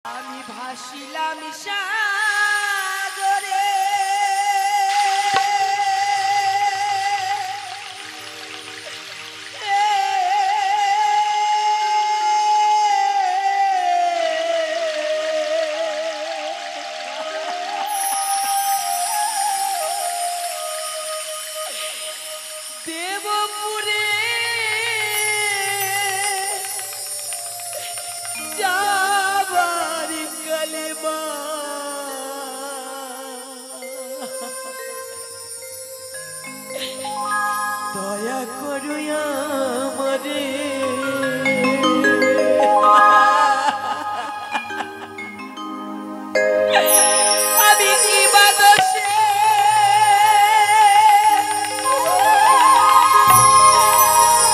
আমি ভাসিলাম সাগরে দেবপুরে যাবার কালিমা দয়া করো আমারে আমি কি বাদশে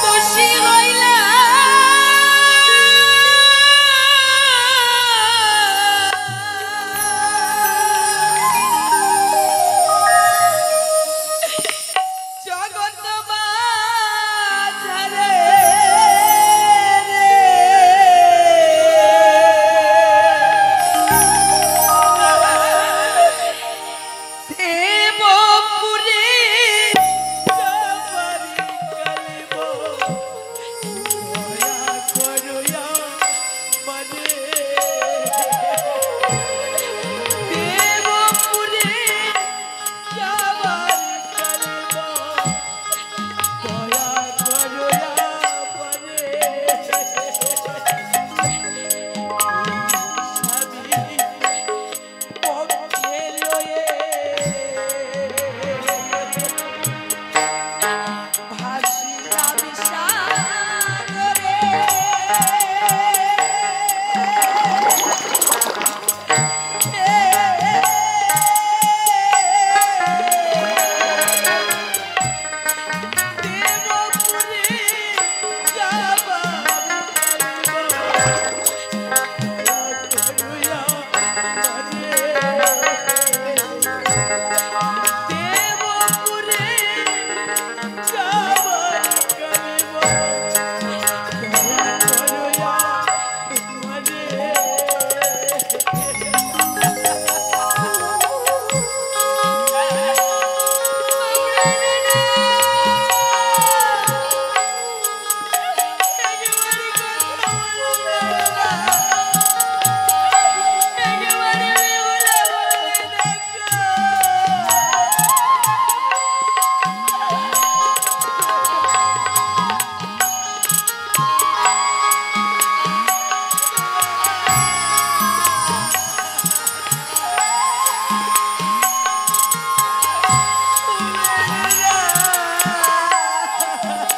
দোষী হইলাম জগৎ মাঝারে দেবপুরে যাবার কালিমা দয়া করো আমারে দেবপুরে যাবার কালিমা দয়া করো আমারে স্বামী পক্ষে লয়ে ভাসিলাম সাগরে দেবপুরে যাবার কালিমা দেবপুরে যাবার কালিমা দয়া করো আমারে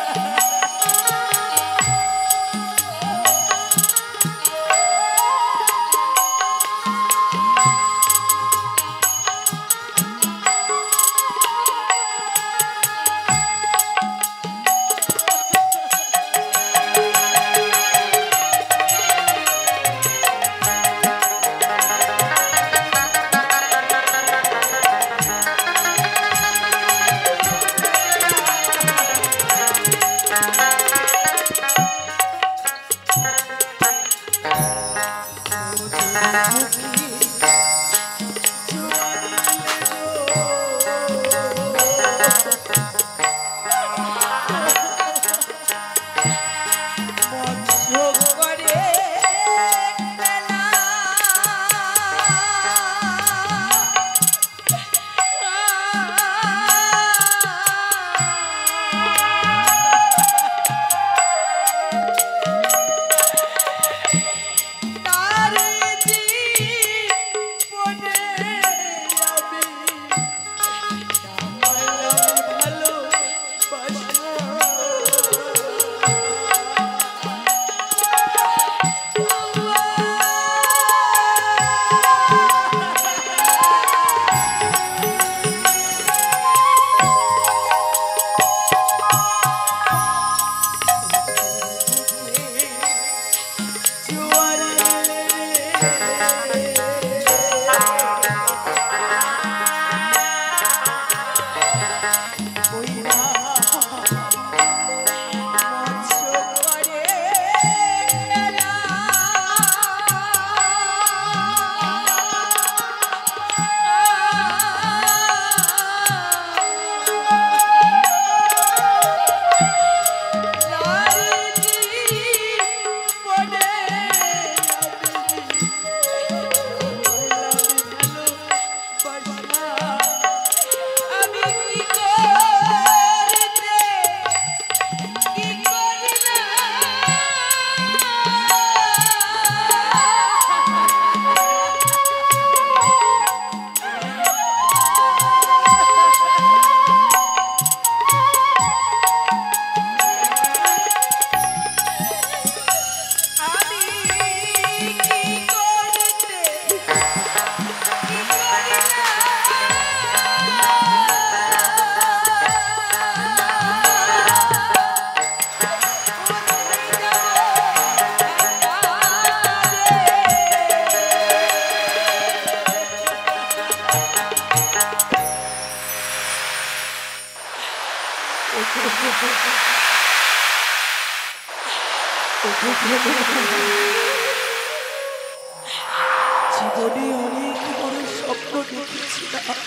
জীবনে অনেক বড় স্বপ্ন দেখেছিলাম,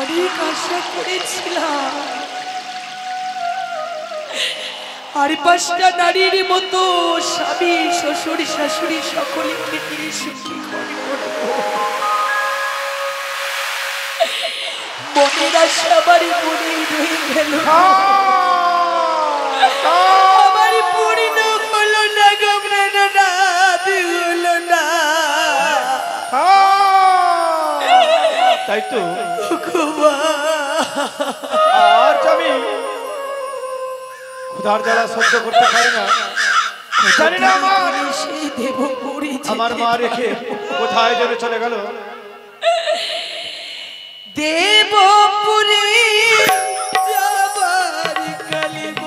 অনেক আশা করেছিলাম, আর পাঁচটা নারীর মতো স্বামী শ্বশুর শাশুড়ি সকলকে নিয়ে সুখী করে করবো। মনের আশা আমার মনে রয়ে গেল, আমার পূর্ণ হলো না, গমরানো না, হলো না। তাই তো খুবা আর আমি ক্ষুধার জ্বালা সহ্য করতে পারি না। জানি না আমার মা রেখে কোথায় যেন চলে গেল। দেবপুরে যাবার কালিব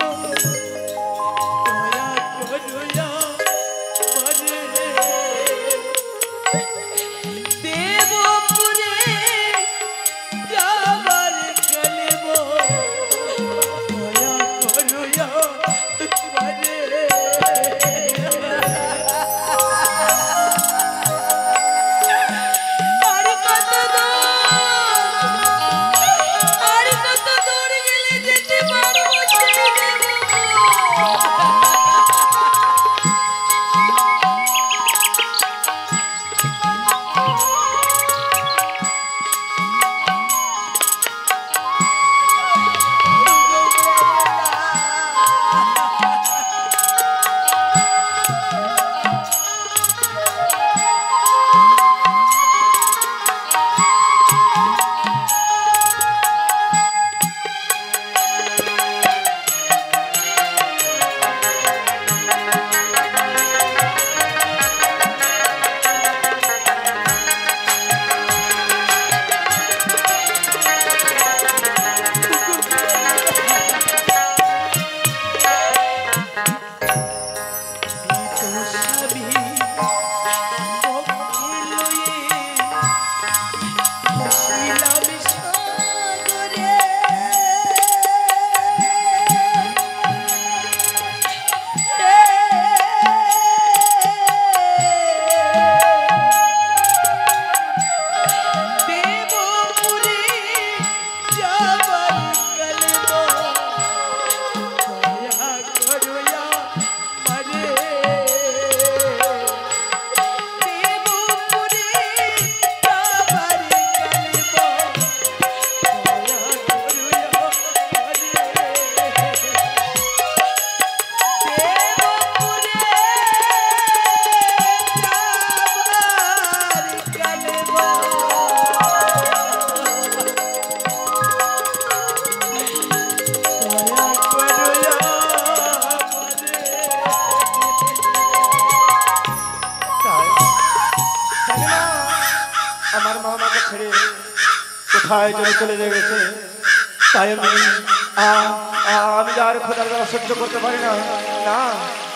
দয়া করুয়া মনে। দেবপুরে যাবার কালিব দয়া করুয়া মনে। আমার মা আমাকে ছেড়ে কোথায় যেন চলে গেছে। তাই আমি আর খোদার দ্বারা সহ্য করতে পারি না। না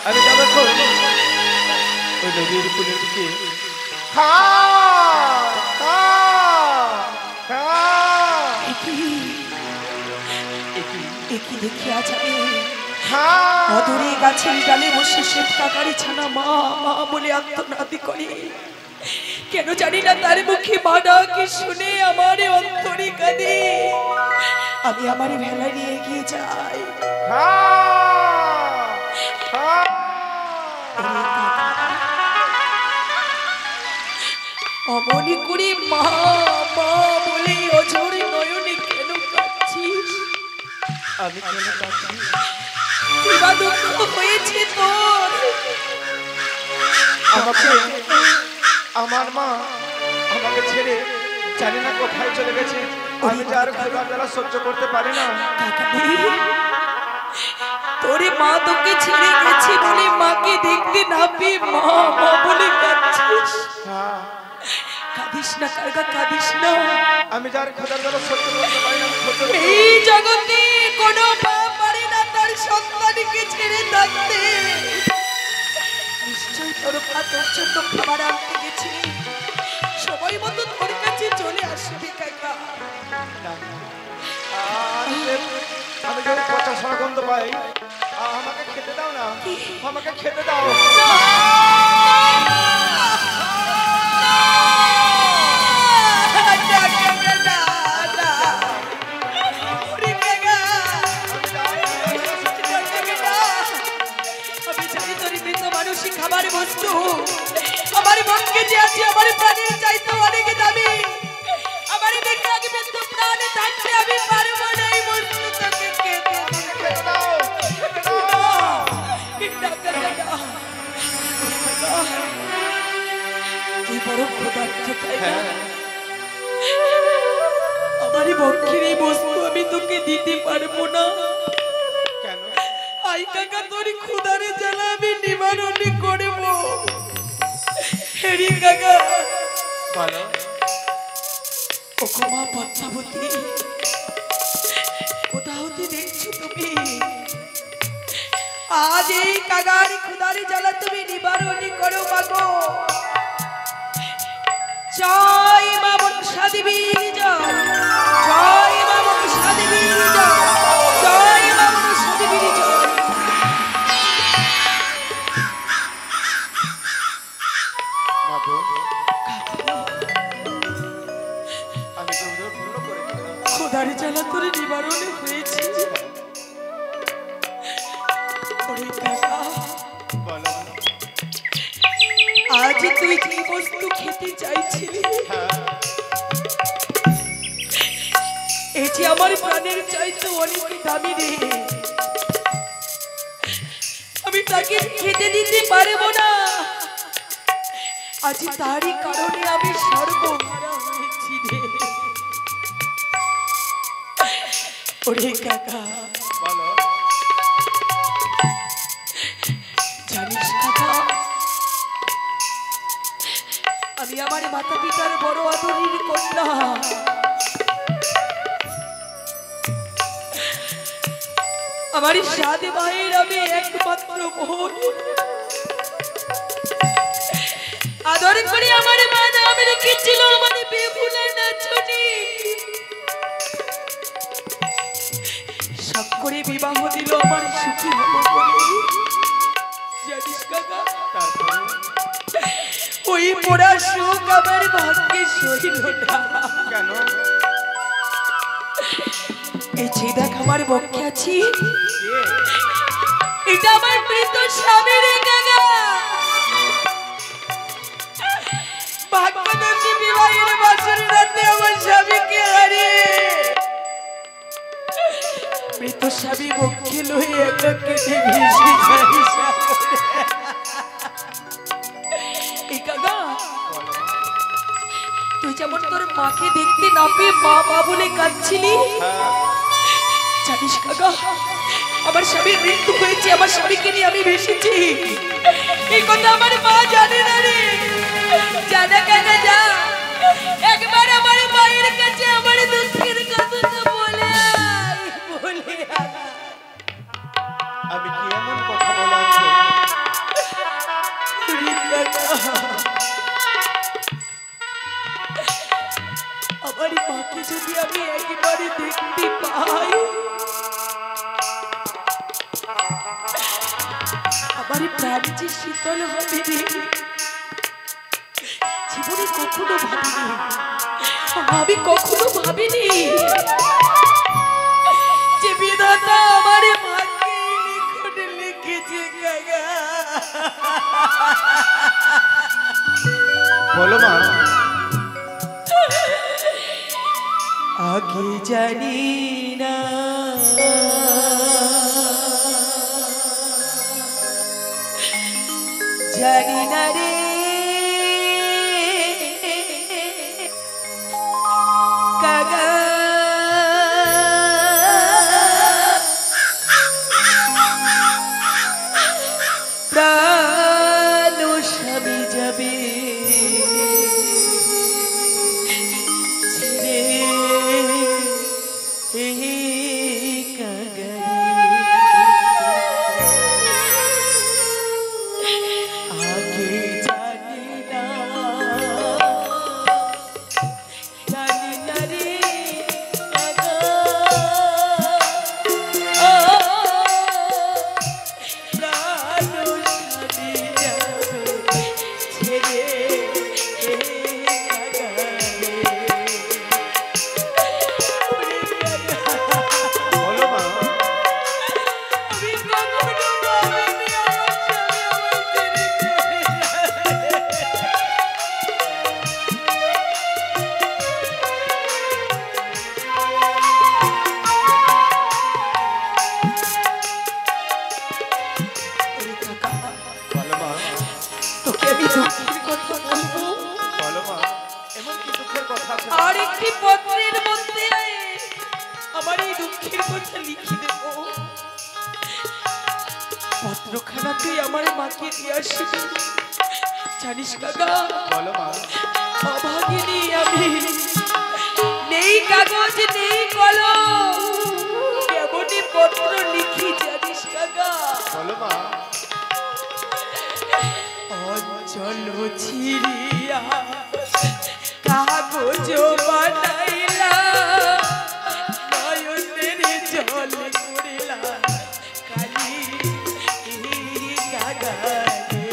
আমি যাবো ওই নদীর কুলের দিকে। একই দেখিয়া যাবে মধুরী গাছের ডালে বসে শ্বেত কাকারি ছানা মা মা বলে আত্মনাদি করে। কেন জানি না তার মুখে মা ডাকে শুনে আমার অন্তরে কাঁদে। আমি আমার ভেলা নিয়ে এগিয়ে যাই। অমনি করে মা মা বলে অঝোর নয়নে কেন কাঁদছিস? আমি কেন কাঁদছি? কিবা দুঃখ হয়েছে তোর? আমাকে আমার মা আমাকে ছেড়ে জানি না কোথায় চলে গেছে। আমি যার খোদার দ্বারা সহ্য করতে পারি না। তোরে মা তোকে ছেড়ে গেছে বলে মাকে দেখতে না পেয়ে মা মা বলে কাঁদছিস। কাঁদিস না কাকা, কাঁদিস না। আমি যার খোদার দ্বারা সহ্য করতে পারি না। এই জগতে কোনো মা পারে না তার সন্তানকে ছেড়ে থাকতে। নিশ্চয়ই তোর মা তোর জন্য খাবার আনতে গেছে, সময় মতো তোর কাছে চলে আসবে কাকা। একটু পচা সরা গন্ধ পাই। আমাকে খেতে দাও না, আমাকে খেতে দাও। খাবার বস্তু আমার মনকে যে আছে আমার প্রাণের চাইতে অনেক দামি। আমার দেখে আগে তো প্রাণে থাকতে আমি পারবো না এই বস্তু তোকে খেতে দাও। তুই বড় ক্ষুধার্ত তাই না? আমারই পক্ষের এই বস্তু আমি তোকে দিতে পারবো না। কেন? আই কাকা তোর ক্ষুধারে জ্বালা আমি নিবারণ করব। হেরি কাকা বলো। ও ক্ষমা পদ্মাবতী, কোথা হতে দেখছো তুমি? আজ এই কাকার ক্ষুধারে জ্বালা তুমি নিবারণ করো মাগো। জয় মা মনসা দেবীর জয়, জয় মা মনসা দেবীর জয়, জয় মা মনসা দেবীর জয়। আমি তোমাদের ভুল করেছি। খোদার জ্বালা তোর নিবারণে হয়েছে। ওরে কাকা, বলো। আজ তুই যে বস্তু খেতে চাইছিলি এই যে আমার প্রাণের চাইতে অনেক দামি রে, আমি তাকে খেতে দিতে পারবো না। আজ তারই কারণে আমি সর্বহারা হয়েছি রে। ওরে কাকা, বলো। জানিস কাকা, আমি আমার মাতা পিতার বড় আদরের কন্যা। আমার সাত ভাইয়ের আমি একমাত্র বোন। আদর করে আমার মা নাম রেখেছিল আমার বেহুলা নাচনি। করে বিবাহ দিল আমার সুখী হবো বলে। জানিস কাকা, ওই পোড়া সুখ আমার ভাগ্যে সইল না। কেন? এই যে দেখ আমার বক্ষে আছি, এটা আমার মৃত স্বামী রে কাকা। ভাগ্যদোষী বিবাহের বছরের রাতে আমার স্বামীকে হারিয়ে মৃত স্বামী বক্ষে লয়ে একা কেটে ভেসে যাই সাগরে। এই কাকা, তুই যেমন তোর মাকে দেখতে না পেয়ে মা মা বলে কাঁদছিলি, জানিস কাকা আমার স্বামীর মৃত্যু হয়েছে, আমার স্বামীকে নিয়ে আমি ভেসেছি। এই কথা আমার মা জানে না রে। জানা কাকা যা, একবার আমার মায়ের কাছে আমার দুঃখের কথাটা বলে বলে। আমি কি এমন কথা বলাচ্ছ? আমার মাকে যদি আমি একবারে দেখতে পাই, আমার প্রাণ যে শীতল হবে রে। জীবনে কখনো ভাবিনি, আমি কখনো ভাবিনি যে বিধাতা আমার মাকে লিখনে লিখেছে কাকা। বলো মা। আগে জানি না জানি না রে কাকা, প্রাণ স্বামী যাবে ছেড়ে কাগারে। আগে দুঃখের কথা বলবো। বলো মা, এমন কি দুঃখের কথা আছে? আর একটি পত্রের মধ্যে আমার এই দুঃখের কথা লিখে দেব। পত্রখানা তুই আমার মাকে দিয়ে আসবি। জানিস কাকা, বলো মা। অভাগিনী আমি, নেই কাগজ নেই কলম, কেমনই পত্র লিখি জানিস কাকা। বলো মা। অঞ্চল ছিড়িয়া কাগজ বানাইলা, নয়নের জল করিলা কালি কাগারে।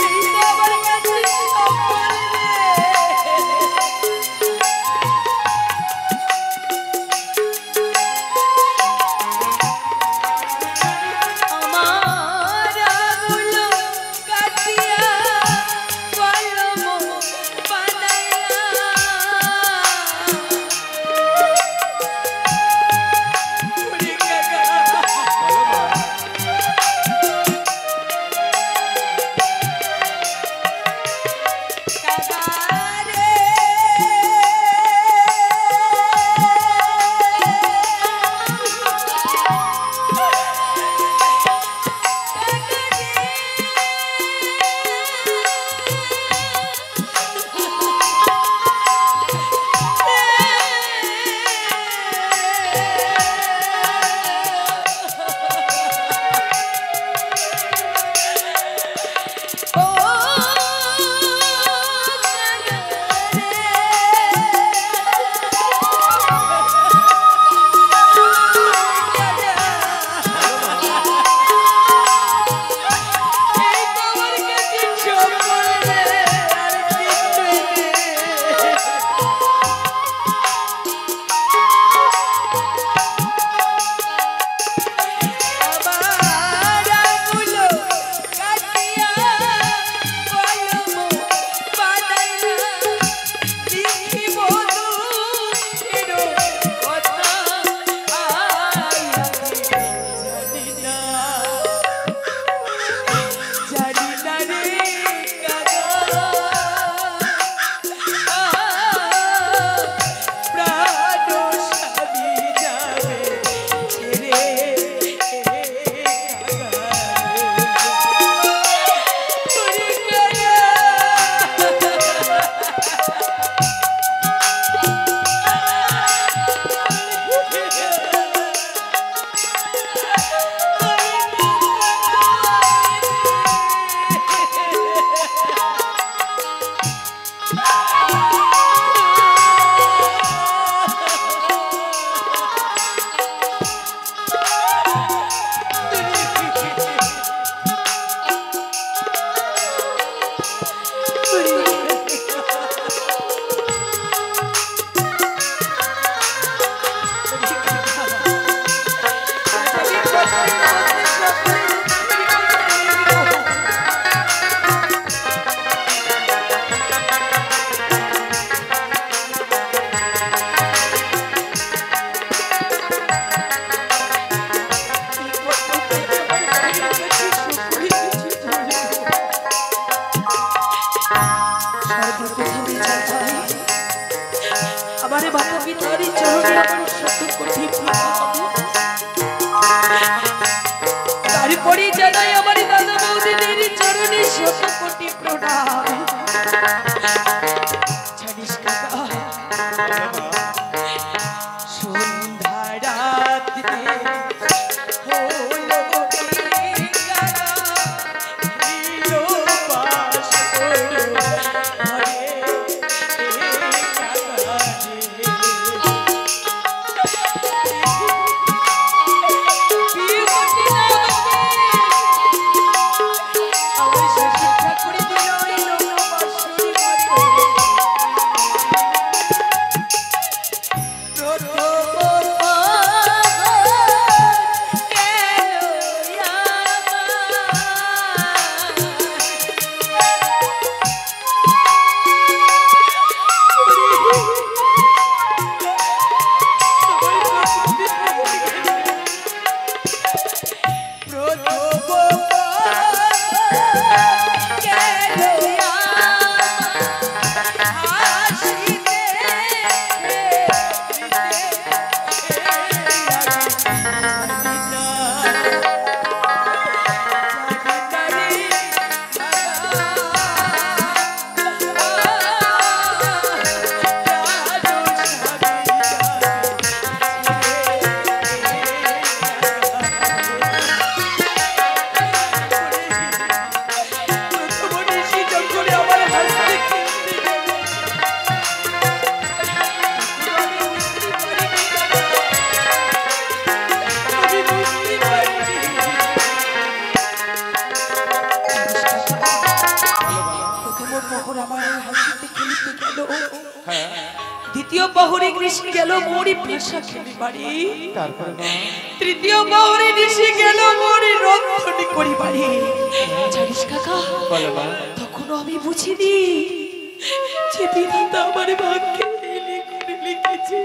এই তো আমার কাছে সব বলবে। আমার আঙুলো কাটিয়া কলম বানাইলা, ওরে কাকা। বলো মা। কাকারে আমার মাতা পিতার চরণে আমার শত কোটি প্রণাম। তারপরে জানাই আমার দাদা বৌদিদের চরণে শত কোটি প্রণাম। জানিস কাকা, সন্ধ্যা রাত্রে হলো কাকা, নীলো বাস করো ঘরে কাকা রে। প্রহর আমার হাসিতে খেলিতে গেল, হ্যাঁ দ্বিতীয় প্রহরে কৃষ্ণ গেল মোরি পেশা খেলি বাড়ি, তারপরে মা তৃতীয় প্রহরে ঋষি গেল মোরি রন্ধনি করি বাড়ি। জানিস কাকা, বলো মা তখনও আমি বুঝিনি যে বিধাতা আমার ভাগ্যে লিখেছে,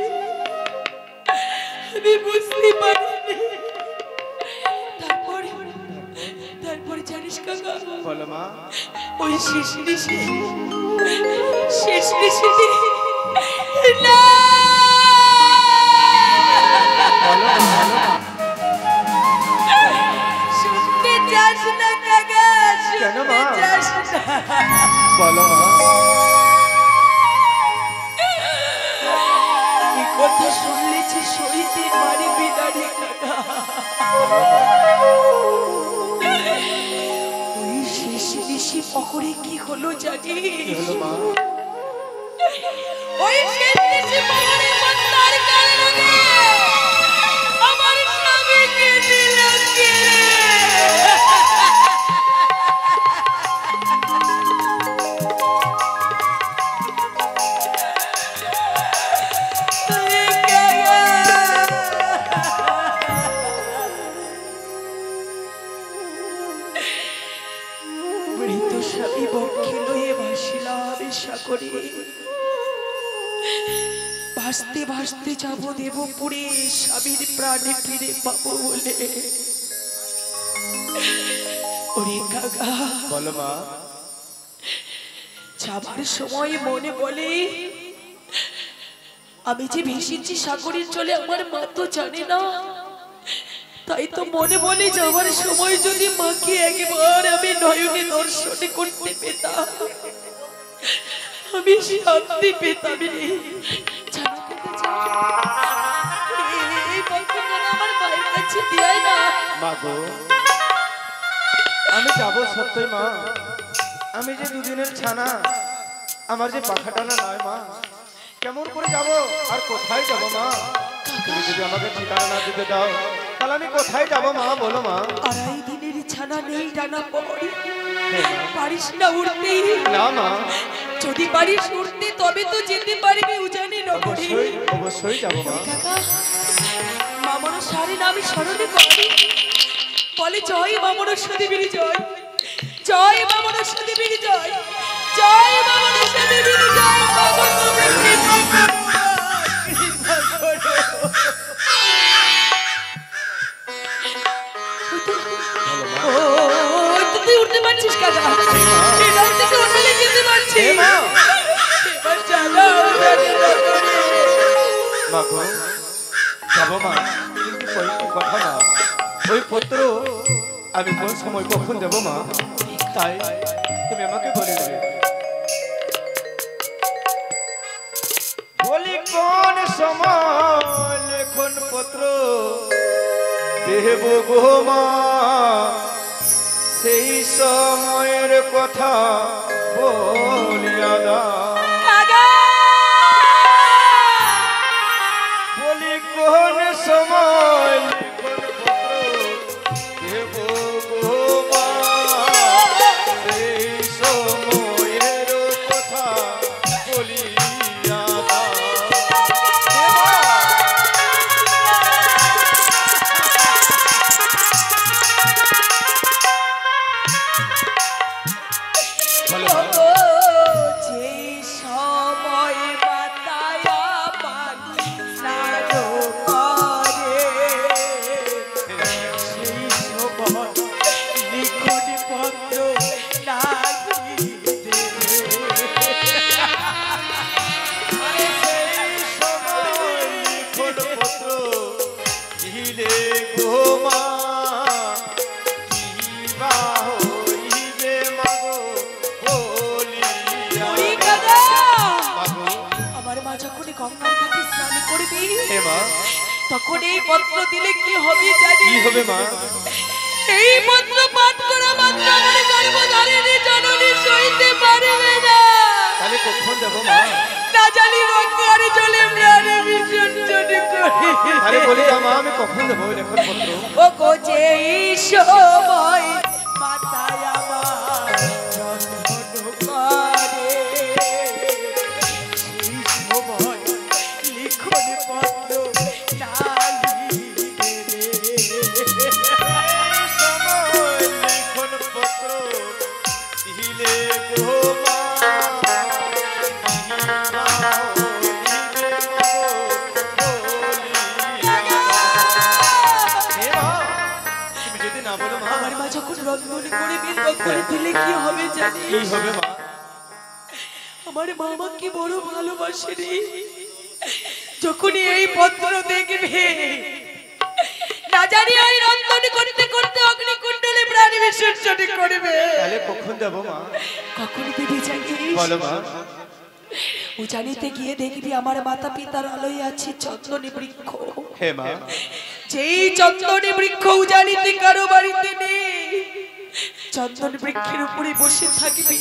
আমি বুঝতে পারিনি। তারপরে জানিস কাকা, বলো মা ওই শেষ ঋষি না বলো মা শুনতে চাস না কাকা, কেন মা? শুনতে চাস না। বলো মা এই কথা শুনলেছি সইতে পারিবি না রে কাকা। ওই শেষ ঋষি পকরে কি হলো জানি? কি হলো মা ওই শেষ ঋষি পকরে মন্দার কারণে আমার স্বামীকে দিল কে? মৃত স্বামী বক্ষে লয়ে ভাসিলাম সাগরে, ভাসতে ভাসতে যাব দেবপুরে স্বামীর প্রাণে ফিরে পাবো বলে। ওরে কাকা, বলো মা যাবার সময় মনে বলে আমি যে ভেসেছি সাগরের জলে আমার মা তো জানে না, তাই তো মনে বলে যাওয়ার সময় যদি মাকে একবার আমি নয়নে দর্শনে করতে পেতাম আমি শান্তি পেতাম রে। জানো কাকা, জানো, এই গল্পটা আমার মায়ের কাছে দিয়াই না। মা গো আমি যাবো সত্যই মা, আমি যে দুদিনের ছানা, আমার যে পাখাটানা নয় মা, কেমন করে যাব আর কোথায় যাব মা? তুমি যদি আমাকে ঠিকানা না দিতে দাও তাহলে আমি কোথায় যাব মা? বলো মা। আড়াই দিনের ছানা নেই ডানা পড়ে, হ্যাঁ মা। পারিস না উড়তে? না মা যদি পারিস উড়তে তবে তো যেতে পারবি উজানি নগরে। অবশ্যই অবশ্যই যাব মা। কাকা, মামন সারি নামে স্মরণে করি, বলে জয় মামন সদেবীর জয়, জয় মামন সদেবীর জয়, জয় মামন সদেবীর জয়। মামন তুমি কৃপা করো, কৃপা করো। ও, তো তুই উঠতে পারছিস কাকা? এবার থেকে উঠলে যেতে পারছিস? হে মা। এবার চালাও উজানি নগরে। মা গো যাবো মা, কিন্তু কয়েকটি কথা মা, ওই পত্র আমি কোন সময় কখন দেবো মা, তাই তুমি আমাকে বলে দেবে। বলি কোন সময় লেখন পত্র দেব গো মা, সেই সময়ের কথা বলিয়া দাও। কাকা! বলি কোন সময় লেখন পত্র দেব গো মা, সেই সময়ের কথা বলিয়া দাও। বলো মা। ও, যে সময় মাতায় আমার স্নান করে, সেই সময় লিখন পত্র লাগিতে। সেই সময় লিখন পত্র দিলে গো মা, কিবা হইবে মা গো বলিয়া ওরে কাকা! মা গো। আমার মা যখন গঙ্গার ঘাটে স্নান করবে হে মা, তখন এই পত্র দিলে কি হবে জানি? কি হবে মা? এই পত্র পাঠ করা মাত্র আমার গর্ভধারিণী জননী সইতে পারবে না। তাহলে কখন দেবো মা? না জানি গঙ্গার জলে প্রাণে বিসর্জন করি। আরে বলি না মা, আমি কখন দেবো ওই লেখন পত্র? ও কোচে এই সময় মাতায় আমার জন্ম করে, রন্ধন করে বিন্দন করে দিলে কি হবে জানি? কি হবে মা? আমার মা আমাকে বড় ভালোবাসে রে। যখনই এই পত্র দেখবে না জানি ওই রন্ধন করতে করতে অগ্নিকুণ্ডলে প্রাণ বিসর্জন করবে। তাহলে কখন দেব মা? কখন দিবি জানিস? বলো মা। উজানিতে গিয়ে দেখবি আমার মাতা পিতার আলোয় আছে চন্দনী বৃক্ষ। হে মা। যেই চন্দনী বৃক্ষ উজানিতে কারো বাড়িতে নেই, চন্দন বৃক্ষের উপরে বসে থাকবি।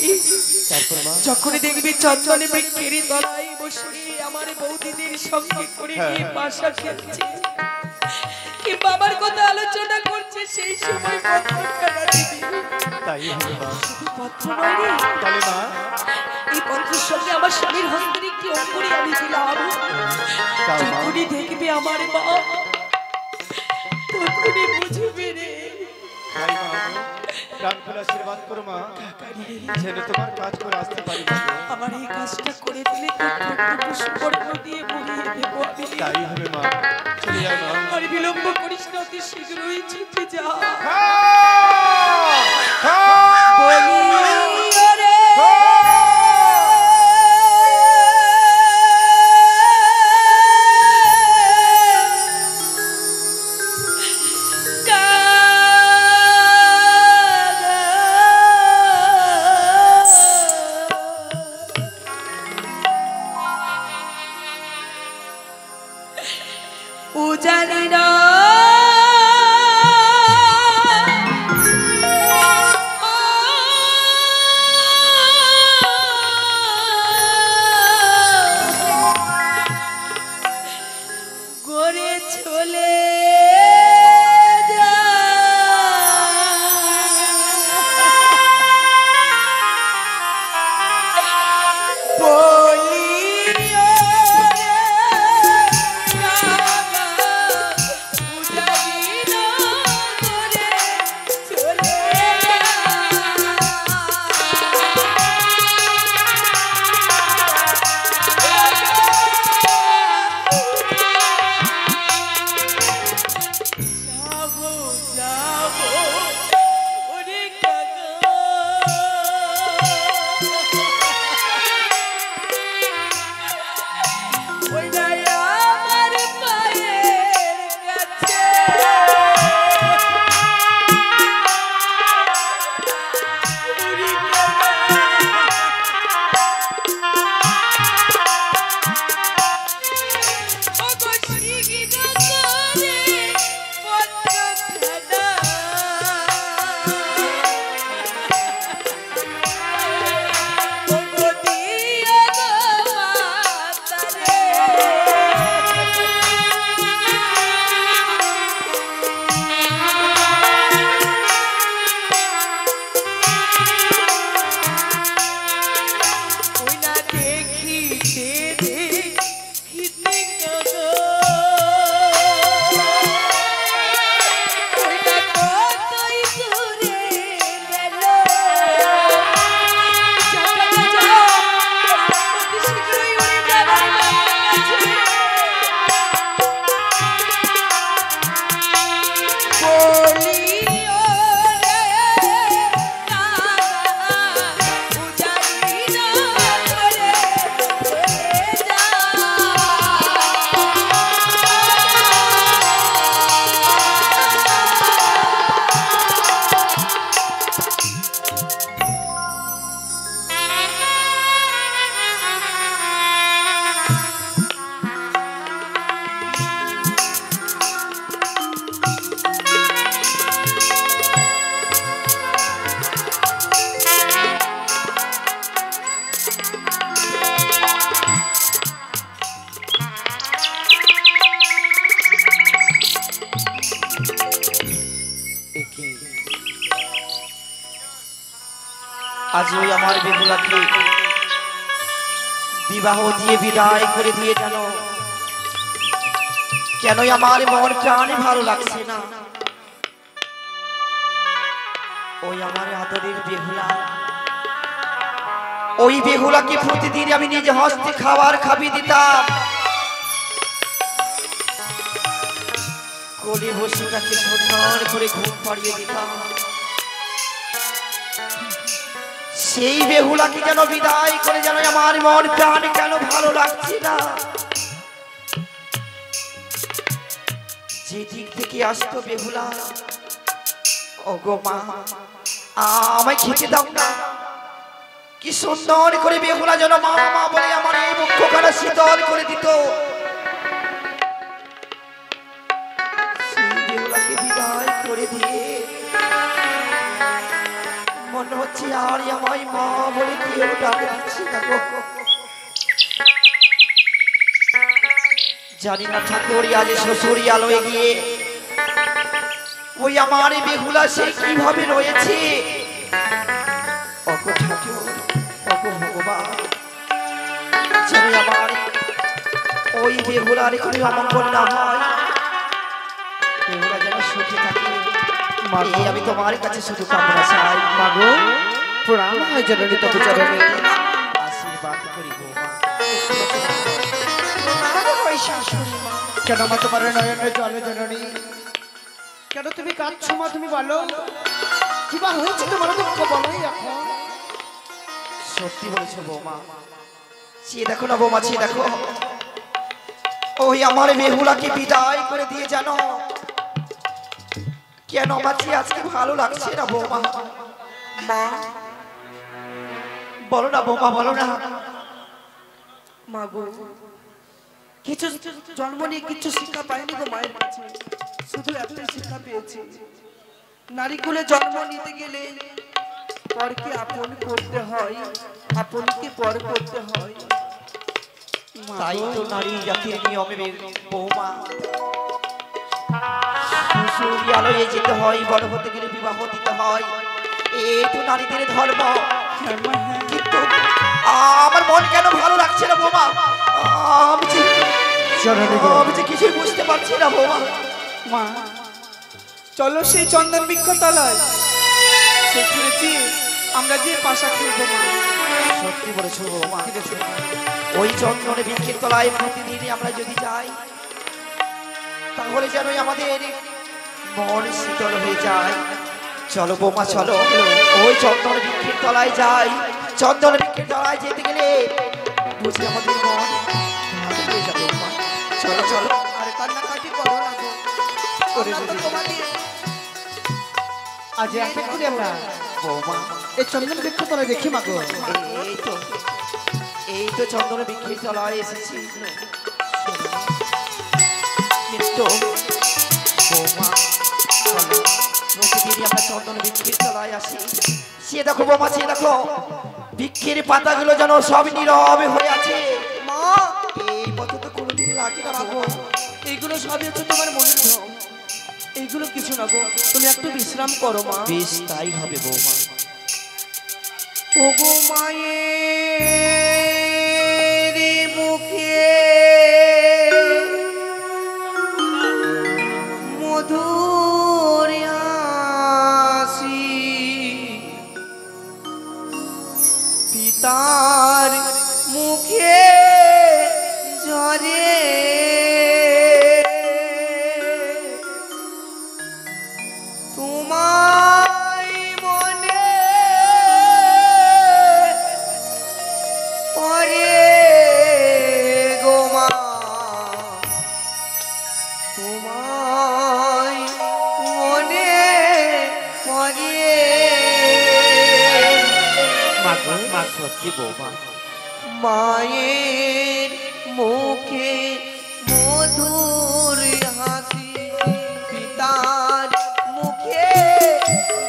তারপর মা? যখনই দেখবি চন্দনী বৃক্ষের তলায় বসে আমার বৌদিদের সঙ্গে করে নিয়ে বাসা খেলছে কি বাবার কথা আলোচনা করছে, সেই সময় পত্রখানা দিবি। তাই হবে মা। শুধু পত্র নয় রে, তাহলে মা এই পত্রের সঙ্গে আমার স্বামীর হস্তের একটি অঙ্কুরি আমি দিলাম। যখনই দেখবি আমার মা তখনই বুঝবে রে। তাই মা প্রাণ খুলে আশীর্বাদ করো মা, যেন তোমার কাজ করে আসতে পারি মা। আমার এই কাজটা করে দিলে পুষ্পর্ণ দিয়ে বলিয়ে দেবো আমি। তাই হবে মা, চলে যাও মা। আর বিলম্ব করিস না, অতি শীঘ্রই ছুটে যা। বলি ওরে জানি না গড়ে চলে আজ ওই আমার বেহুলাকে বিবাহ দিয়ে বিদায় করে দিয়ে গেল। কেন আমার মন প্রাণ ভালো লাগছে না। ওই আমার আদরের বেহুলা, ওই বেহুলাকে প্রতিদিন আমি নিজে হস্তে খাবার খাবিয়ে দিতাম। কোলে বসে তাকে ছোটর করে ঘুম পাড়িয়ে দিতাম। সেই বেহুলাকে যেন বিদায় করে যেন আমার মন প্রাণ কেন ভালো লাগছে না। যে দিক থেকে আসতো বেহুলা, ওগো মা আমায় খেতে দাও না। কি সুন্দর করে বেহুলা যেন মা মা বলে আমার এই মুখখানা শীতল করে দিত। সেই বেহুলাকে বিদায় করে দিয়ে মনে হচ্ছে আর আমায় মা বলে কেউ ডাকছে না গো। জানি না ঠাকুর আজ শ্বশুরি আলোয় গিয়ে ওই আমার বেহুলা সে কিভাবে রয়েছে। অগো ঠাকুর, অগো ভগবান, যেন আমার ওই বেহুলার কোনো অমঙ্গল না হয়, বেহুলা যেন সুখে থাকে। এই আমি তোমার কাছে শুধু কামনা চাই। মাগো প্রণাম হয় জননী তবে চরণে। আশীর্বাদ করি গো মা। কেন মা তোমার নয়নে জলে জননী? কেন তুমি কাঁদছো মা? তুমি বলো কি বা হয়েছে তোমার দুঃখ বলোই এখন। সত্যি বলেছো বৌমা। চেয়ে দেখো না বৌমা, চেয়ে দেখো ওই আমার বেহুলাকে বিদায় করে দিয়ে জানো কেন আমার চেয়ে আজকে ভালো লাগছে না বৌমা। মা বলো না বৌমা, বলো না। মা গো, কিছু জন্ম নিয়ে কিছু শিক্ষা পাইনি গো মায়ের কাছে, শুধু একটাই শিক্ষা পেয়েছি, নারী কুলে জন্ম নিতে গেলে পরকে আপন করতে হয়, আপনকে পর করতে হয়। তাই তো নারী জাতির নিয়মে বৌমা শ্বশুরি আলোয় যেতে হয়, বড় হতে গেলে বিবাহ দিতে হয়, এই তো নারীদের ধর্ম। কিন্তু আমার মন কেন ভালো লাগছে না বৌমা। আমি যে কিছুই বুঝতে পারছি না বৌমা। মা চলো সেই চন্দন বৃক্ষতলায়, সেখানে যে আমরা যে পাশা খেলবো মা। সত্যি বলেছো বৌমা। ওই চন্দনে বৃক্ষের তলায় প্রতিদিনই আমরা যদি যাই তাহলে যেন আমাদের মন শীতল হয়ে যায়। চলো বৌমা চলো, ওই চন্দন বৃক্ষের তলায় যাই। চন্দন বৃক্ষের তলায় যেতে গেলে বুঝি আমাদের মন ভালো হয়ে যাবে বৌমা। চলো চলো। আরে কান্নাকাটি করো না গো, আজ এতক্ষণে আমরা বৌমা এই চন্দন বৃক্ষ তলায় দেখি মাগো। এই তো চন্দন বৃক্ষের তলায় এসেছি। কিন্তু বৌমা প্রতিদিনই আমরা চন্দন বৃক্ষের তলায় আসি। সে দেখো বৌমা, সে দেখো বৃক্ষের পাতাগুলো যেন সব নীরবে হয়ে আছে। মা এই মতো তো কোনোদিন লাগে না বাবু। এইগুলো সবই হচ্ছে তোমার মনের ভ্রম, এইগুলো কিছু না গো, তুমি একটু বিশ্রাম করো মা। বেশ তাই হবে বৌমা। ওগো মায়ের মুখে মধুর হাসি, পিতার মুখে ঝরে তোমায় মনে পড়ে গো মা, তোমায় মনে পড়ে। মাগো মা সত্যি বৌমা। মায়ের মুখে মধুর হাসি, পিতার মুখে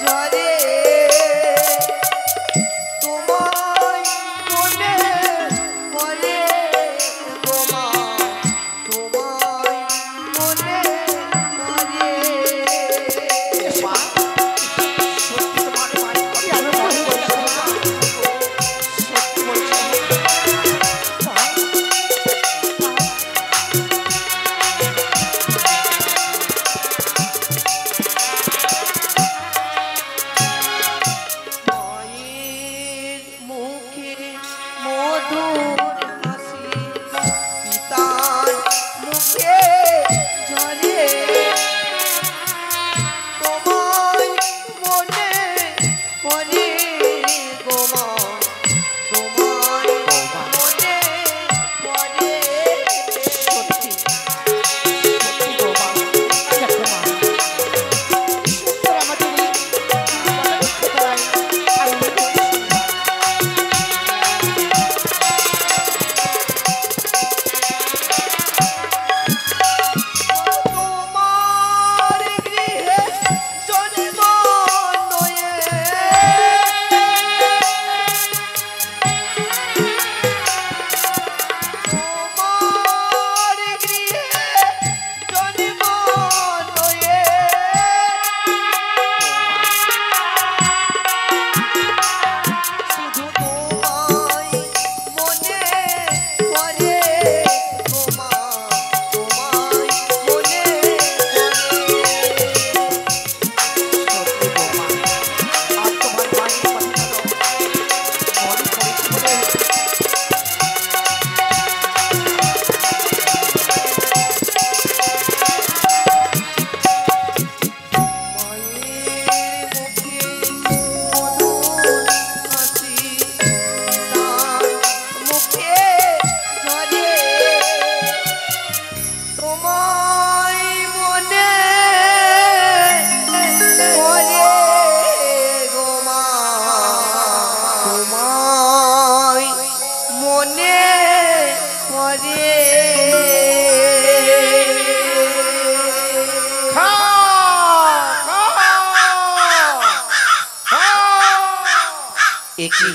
ঝরে তোমায় মনে পড়ে গো মা, তোমায় মনে পড়ে। মা সত্যি তোমার মায়ের কথা আমি মনে করছি না। সত্যি বলছি। একই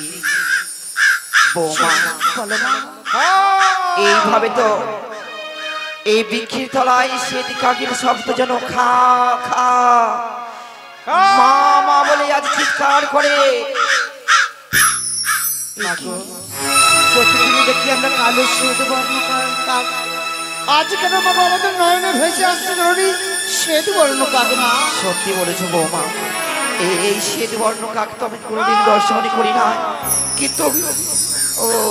বৌমা, বলো মা। এইভাবে তো এই বৃক্ষের তলায় শ্বেত কাকের শব্দ যেন খা খা মা মা বলে আজ চিৎকার করে। প্রতিদিনই দেখি আমরা কালো শ্বেত বর্ণ কাক, আজ কেন বাবা আমাদের নয়নে ভেসে আসছে ধরি শ্বেত বর্ণ কাক মা? সত্যি বলেছো বৌমা, এই শ্বেত বর্ণ কাক তো আমি কোনোদিন দর্শনই করি না, কিন্তু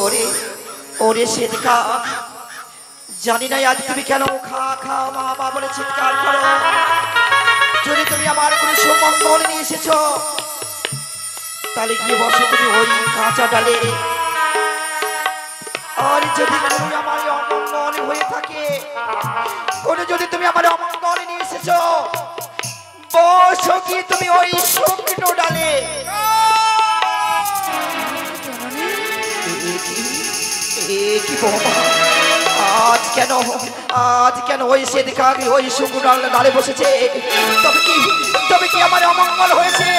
ওরে ওরে শ্বেত কাক, জানি না আজ তুমি কেন খা খা মা মা বলে চিৎকার করো। যদি তুমি আমার কোনো সুমঙ্গল নিয়ে এসেছো, তাহলে গিয়ে বসো তুমি ওই কাঁচা ডালে। আর যদি তুমি আমার অমঙ্গল হয়ে থাকে, যদি তুমি আমার অমঙ্গল নিয়ে এসেছো, বসো কি তুমি ওই শুকনো ডালে। কি বৌমা, আজ কেন ওই শ্বেত কাক ওই শুকনো ডালে বসেছে? তবে কি আমার অমঙ্গল হয়েছে?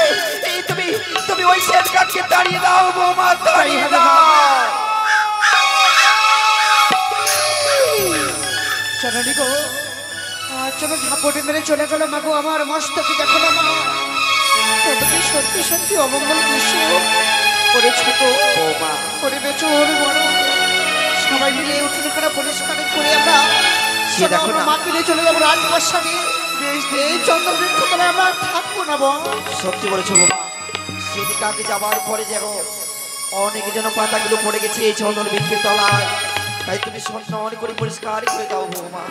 এই তুমি ওই শ্বেত কাককে দাঁড়িয়ে দাও বৌমা, দাঁড়িয়ে দাও। জননী গো, আজ চলো ঝাপটে মেরে চলে গেল মাগো আমার মস্তকে, দেখো না মা তবে কি সত্যি সত্যি অমঙ্গল দৃশ্য। ওরে ছোট বৌমা, ওরে বেচো ওরে বড়, সবাই মিলে উঠোন করে পরিষ্কার করে আমরা দেখো না, মাকে নিয়ে চলে যাবো রাজপ্রাসাদে। এই চন্দ্রবৃক্ষ তলে আমরা থাকবো না বোন। সত্যি বলেছো বৌমা, শ্বেত কাকে যাবার পরে যেন অনেক যেন পাতাগুলো পড়ে গেছে এই চন্দন বৃক্ষের তলায়, তাই তুমি সন্ধান করে পরিষ্কার করে দাও বৌমা।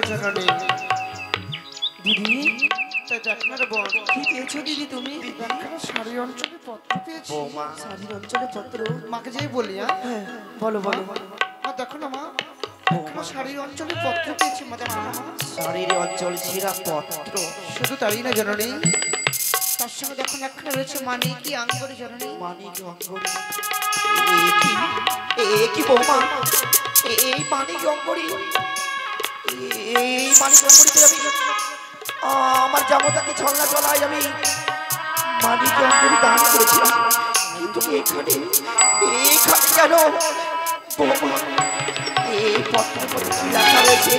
জননী দিদি, তাই দেখ না রে বোন, কি পেয়েছো দিদি তুমি? শাড়ি অঞ্চলে পত্র পেয়েছি। বৌমা, শাড়ির অঞ্চলে পত্র? মাকে যেই বলি হ্যাঁ, বলো বলো। মা দেখো না মা, শাড়ির অঞ্চলে পত্র পেয়েছি মা, দেখো না মা। শাড়ির অঞ্চল ছেঁড়া পত্র? শুধু তাই না জননী, তার সঙ্গে দেখুন একখানা রয়েছে মানিকি আঙ্গুরি জননী। মানিক অঙ্গরি? কি বৌমা, এই মানিক অঙ্গরি, এই মানিক অঙ্গরিতে আমি আমার জামতাকে ছলনা চলায় আমি মানিক অঙ্গরি দান করেছিলাম, কিন্তু এখানে কেন বৌমা এই পত্র করে কি লেখা রয়েছে?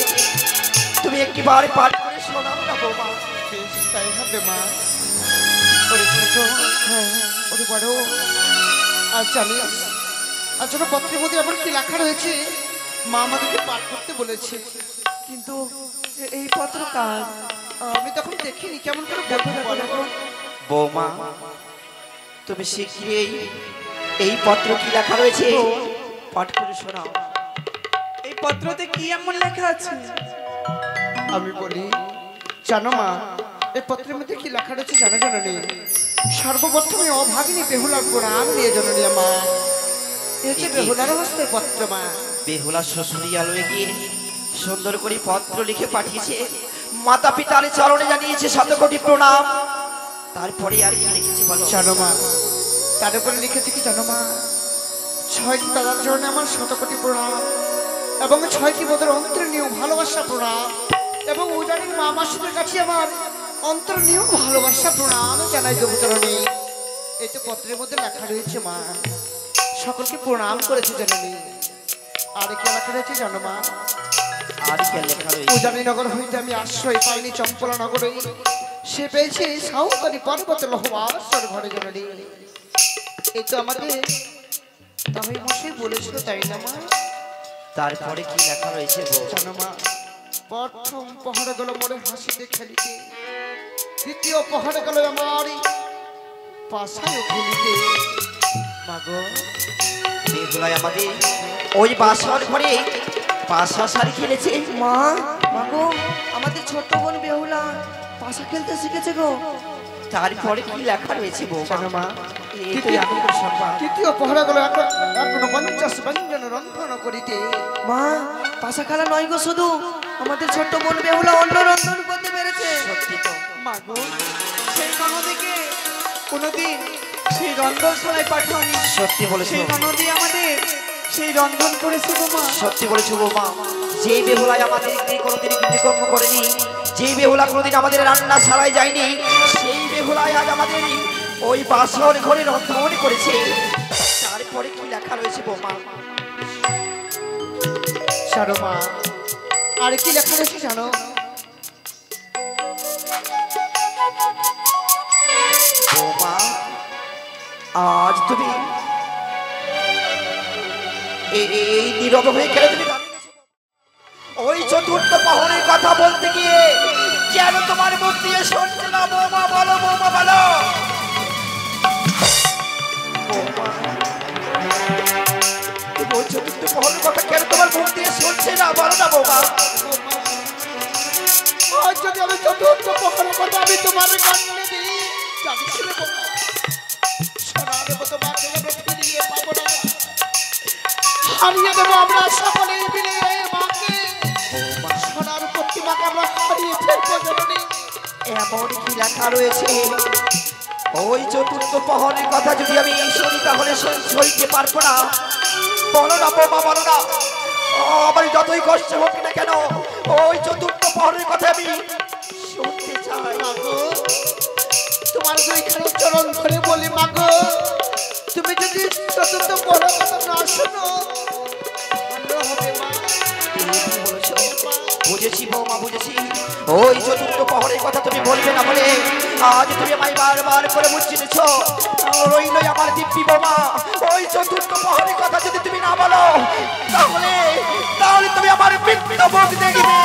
তুমি একবার পাঠ করে শোনাও না বৌমা। বেশ তাই হবে মা। ওরে ছোট, হ্যাঁ ওরে বড়, আজ জানিস আজ যেন পত্রের মধ্যে আবার কি লেখা রয়েছে মা আমাদেরকে পাঠ করতে বলেছে, কিন্তু এই পত্র কার? আমি তখন দেখিনি, কেমন করে বলবো বলো? বৌমা, তুমি শিগগিরই এই পত্র কি লেখা রয়েছে পাঠ করে শোনাও। এই পত্রতে কি এমন লেখা আছে? আমি বলি জানো মা, এই পত্রের মধ্যে কি লেখা রয়েছে জানো জননী? সর্বপ্রথমে অভাগিনী বেহুলার পুরাণ নিয়ে জননী মা, এই হচ্ছে বেহুলার হস্তের পত্র মা। বেহুলা শ্বশুরিয়ালয়ে গিয়ে সুন্দর করে পত্র লিখে পাঠিয়েছে, মাতা পিতার চরণে জানিয়েছে শতকোটি প্রণাম। তারপরে আর কি লিখেছে বলো? জানো মা, তার উপরে লিখেছে কি জানো মা? 6টি দাদার চরণে আমার শতকোটি প্রণাম, এবং 6টি বোধের অন্তরনীয় ভালোবাসা প্রণাম, এবং উজানির মা মাসুদের কাছে আমার অন্তরনীয় ভালোবাসা প্রণাম জানাই দেবো চরণে। এই তো পত্রের মধ্যে লেখা রয়েছে মা, সকলকে প্রণাম করেছে জননী। আর কি লেখা রয়েছে জানো মা? আর কি লেখা রয়েছে? উজানি নগর হইতে আমি আশ্রয় পাইনি চম্পলা নগরে, সে পেয়েছে সাউতানি পর্বত লহবাসর ঘরে জননী। এই তো আমাদের তাই মশাই বলেছিল তাই না মা? তারপরে কি লেখা রয়েছে গো? জানো মা, প্রথম পহরে গেল মোরে হাসিতে খেলিতে, দ্বিতীয় পহরে গেল আমার পাশায় খেলিতে। মাগো, বেহুলায় আমাদের ওই বাসার ঘরে পাশা শাড়ি খেলেছে। মা, মাগো, আমাদের ছোট্ট বোন বেহুলা পাশা খেলতে শিখেছে গো। তারপরে কি লেখা রয়েছে গো? জানো মা, এই তো আনন্দের সংবাদ। তৃতীয় পহরে গেল এখন 50 ব্যঞ্জন রন্ধন করিতে। মা, পাশা খেলা নয় গো, শুধু আমাদের ছোট্ট বোন বেহুলা অন্ন রন্ধন করতে পেরেছে। সত্যি তো মাগো সেই ননদীকে কোনোদিন সেই রন্ধনশালায় পাঠানি। সত্যি বলেছো সেই ননদী আমাদের সেই রন্ধন করেছে গো মা। সত্যি বলেছো বৌমা যেই বেহুলায় আমাদের কোনোদিন গৃহকর্ম করেনি, যেই বেহুলা কোনোদিন আমাদের রান্নাশালায় যায়নি, সেই বেহুলায় আজ আমাদের ওই বাসর ঘরে রন্ধন করেছে। তারপরে কি লেখা রয়েছে বৌমা? জানো মা আর কি লেখা রয়েছে জানো? বৌমা আজ তুমি এই নীরব হয়ে গেলে তুমি দাঁড়িয়ে গেছো? ওই চতুর্থ পাহরের কথা বলতে গিয়ে কেন তোমার মুখ দিয়ে শুনছে না বৌমা? বলো বৌমা বলো। বৌমা তুমি ওই চতুর্থ পাহরের কথা কেন তোমার মুখ দিয়ে শুনছে না? বলো না বৌমা। আজ যদি আমি চতুর্থ পহরের কথা আমি তোমার কানে দিই জানিস রে বাবা, সোনার মতো মাকে আমরা ফিরিয়ে পাবো না, হারিয়ে দেবো আমরা সকলে মিলে মাকে। সোনার প্রতিমাকে আমরা হারিয়ে ফেলবো জননী। এমন কি লেখা রয়েছে? ওই চতুর্থ পাহরের কথা যদি আমি শুনি তাহলে সইতে পারবো না। বলো না বৌমা বলো না। আমার যতই কষ্ট হোক না কেন ওই চতুর্থ পাহরের কথা আমি শুনতে চাই। মাগো তোমার দুইখানি চরণ ধরে বলি মাগো, তুমি যদি চতুর্থ পহরের কথা না শোনো ভালো হবে মা। কি বলেছো? বুঝেছি বৌমা বুঝেছি। ওই চতুর্থ পাহরের কথা তুমি বলবে না বলে আজ তুমি আমায় বারবার করে বুঝিয়েছ। রইলই আমার দিব্যি বৌমা। ওই চতুর্থ পাহরের কথা যদি তুমি না বলো তাহলে তাহলে তুমি আমার মৃত্যু মুখ দেখবে।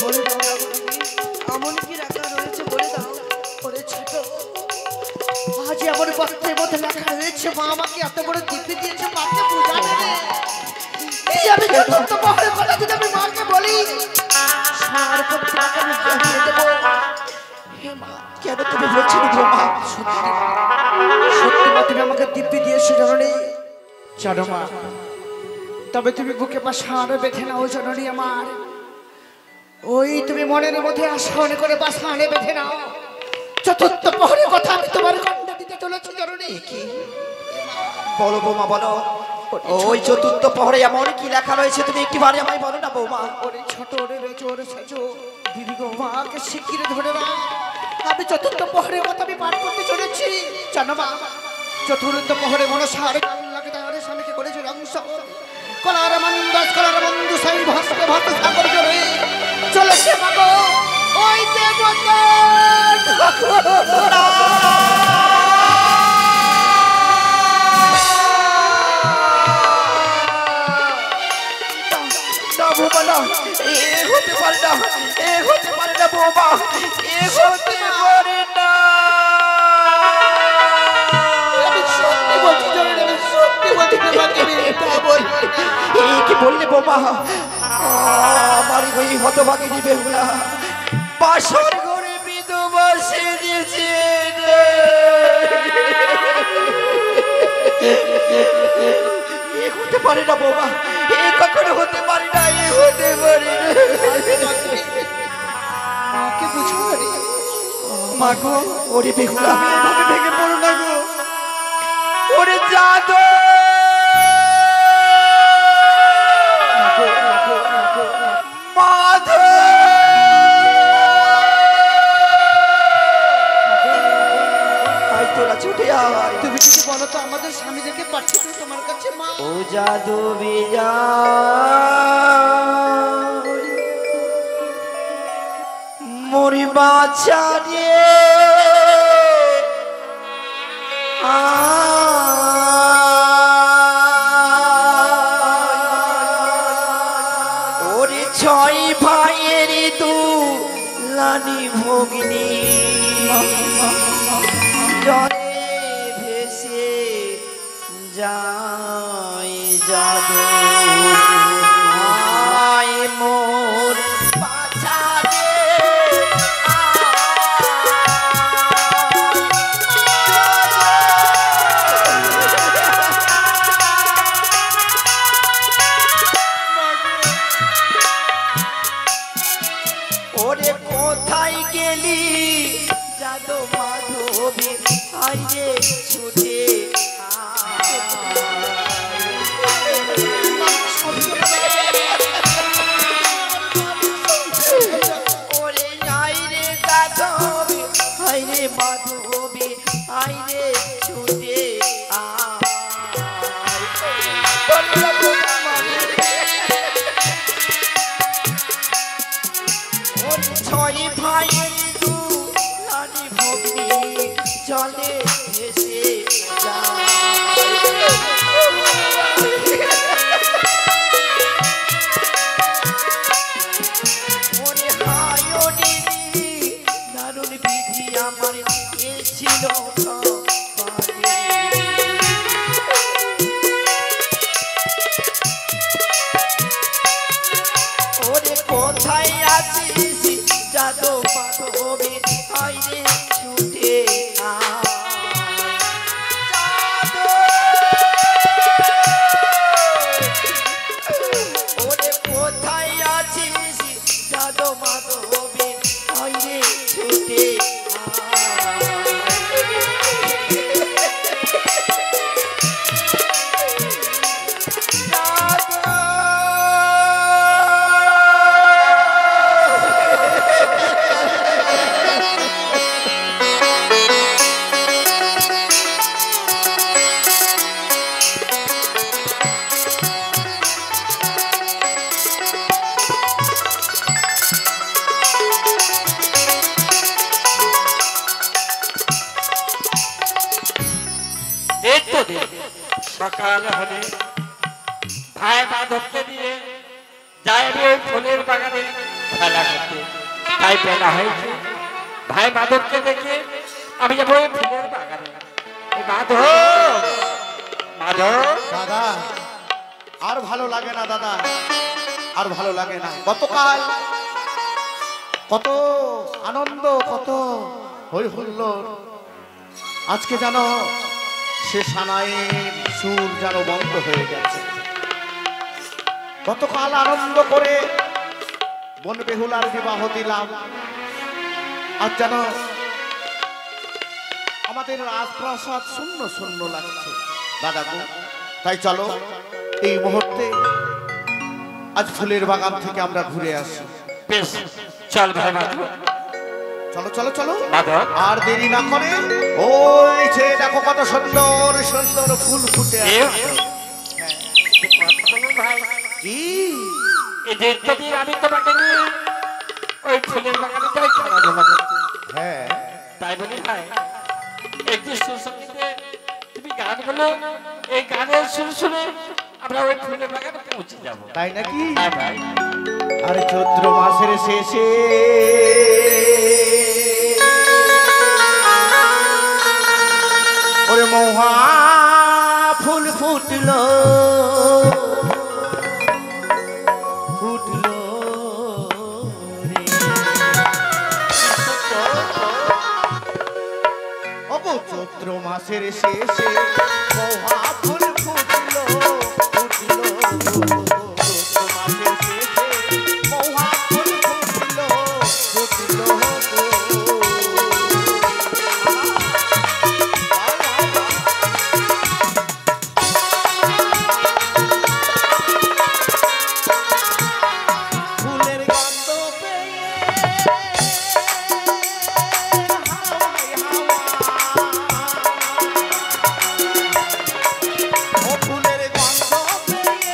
বলে দাও না এমন কি লেখা রয়েছে বলে দাও। ওরে ছোট আজ এমন পত্রের মধ্যে লেখা রয়েছে মা আমাকে এত বড় দিব্যি দিয়েছে মাকে বোঝাবে। এই আমি চতুর্থ পাহরের কথা যদি আমি মাকে বলি সার প্রতিমাকে আমি জানিয়ে দেবো। হে মা কেন তুমি বলছো না বৌমা? সত্যি মা তুমি আমাকে দিব্যি দিয়েছো জননী। জানো মা তবে তুমি বুকে পাশান বেঁধে নাও জননী আমার। ওই তুমি মনের মধ্যে আসন করে পাশানে বেঁধে নাও। চতুর্থ প্রহরের কথা আমি তোমার কণ্ঠে দিতে চলেছি জননী। কি বলো বৌমা বলো। ওই চতুর্থ পাহরে এমন কি লেখা রয়েছে তুমি একটিবারে আমায় বলো না বৌমা। ওরে ছোট ওরে বেচো ওরে সাজো দিদি গো মাকে শিখিয়ে ধরে না। আমি চতুর্থ প্রহরের কথা আমি পাঠ করতে চলেছি জানো মা। চতুর্থ প্রহরে মনসার লাগে তার স্বামীকে করেছিল অংশ কলার মন্দু সাই ভাসকে ভাত সাগর জলে চলেছে মাগো ওই দেবতা। বৌমা না এ হতে পারে না, এ হতে পারে না বৌমা, এ হতে পারে না। আমি সত্যি বলছি জননী, আমি সত্যি বলছি তোমাকে আমি এটা বলি। এই কি বললে বৌমা? আমার ওই হতভাগিনী বেহুলা বাসর ঘরে বিধবা সেজেছে। এ হতে পারে না বৌমা, এ কখনো হতে পারে না, এ হতে পারে না। মাকে বুঝো না মা গো ওরে বেহুলা আমি ভেঙে পড়ো না গো। ওরে জাদু মাধব আয় তোরা ছুটে আয়। তুমি যদি বলো তো আমাদের স্বামীদেরকে পাঠিয়ে দিই তোমার কাছে মা। ও জাদু বিজা মরি বাছা রে ওরে ছয় ভাইয়ের দু লানি ভগ্নি জলে ভেসে যায় জাদু আয় মোর বাছা রে ওরে কোথায় গেলি যাদব মাধবী আইরে ছুটে ওরে আইরে যাদব আইরে মাধবী আইরে ছুটে ছয় ভাইয়ের দু রানী ভগ্নি জলে ভেসে মনে হায়নি দারুণ বিধি আমার এছিল ওরে কোথায় আছিস যাদব মাধবী আইরে ছুটে ওরে কোথায় আছিস যাদব মাধবী আইরে ছুটে সকাল হলে ভাই মাধবকে নিয়ে যাই ওই ফুলের বাগানে খেলা করতে। তাই বেলা হয়েছে, ভাই মাধবকে দেখে আমি যাবো ওই ফুলের বাগানে। মাধব, মাধব দাদা আর ভালো লাগে না দাদা, আর ভালো লাগে না। গতকাল কত আনন্দ, কত হই হুল্লোড়, আজকে জানো সে সানাইয়ের সুর যেন বন্ধ হয়ে গেছে। গতকাল আনন্দ করে বন বেহুলার বিবাহ দিলাম, আর যেন আমাদের রাজপ্রাসাদ শূন্য শূন্য লাগছে দাদা গো। তাই চলো এই মুহূর্তে আজ ফুলের বাগান থেকে আমরা ঘুরে আসি। বেশ, চল ভাই মাধব, চলো চলো চলো, মাধব আর দেরি না করে ওই যে দেখো কত সুন্দর সুন্দর ফুল ফুটে আছে। ভাই কি এই দেড়টা দিন আমি তোমাকে নিয়ে ওই ফুলের বাগানে যাই খেলাধুলা করতে। হ্যাঁ তাই বলি ভাই, একটি সুসঙ্গীতে তুমি গান বলো, এই গানের সুর শুনে আমরা ওই ফুলের বাগানে পৌঁছে যাবো। তাই নাকি? হ্যাঁ ভাই। আরে চৈত্র মাসের শেষে ওরে মহা ফুল ফুটলো ফুটলো রে। ওগো চৈত্র মাসের শেষে মহা ফুল ফুটলো ফুটলো, চৈত্র মাসের শেষে মহা ফুল ফুটলো ফুটলো গো। ফুলের গন্ধ পেয়ে হাওয়ায় হাওয়া, ও ফুলের গন্ধ পেয়ে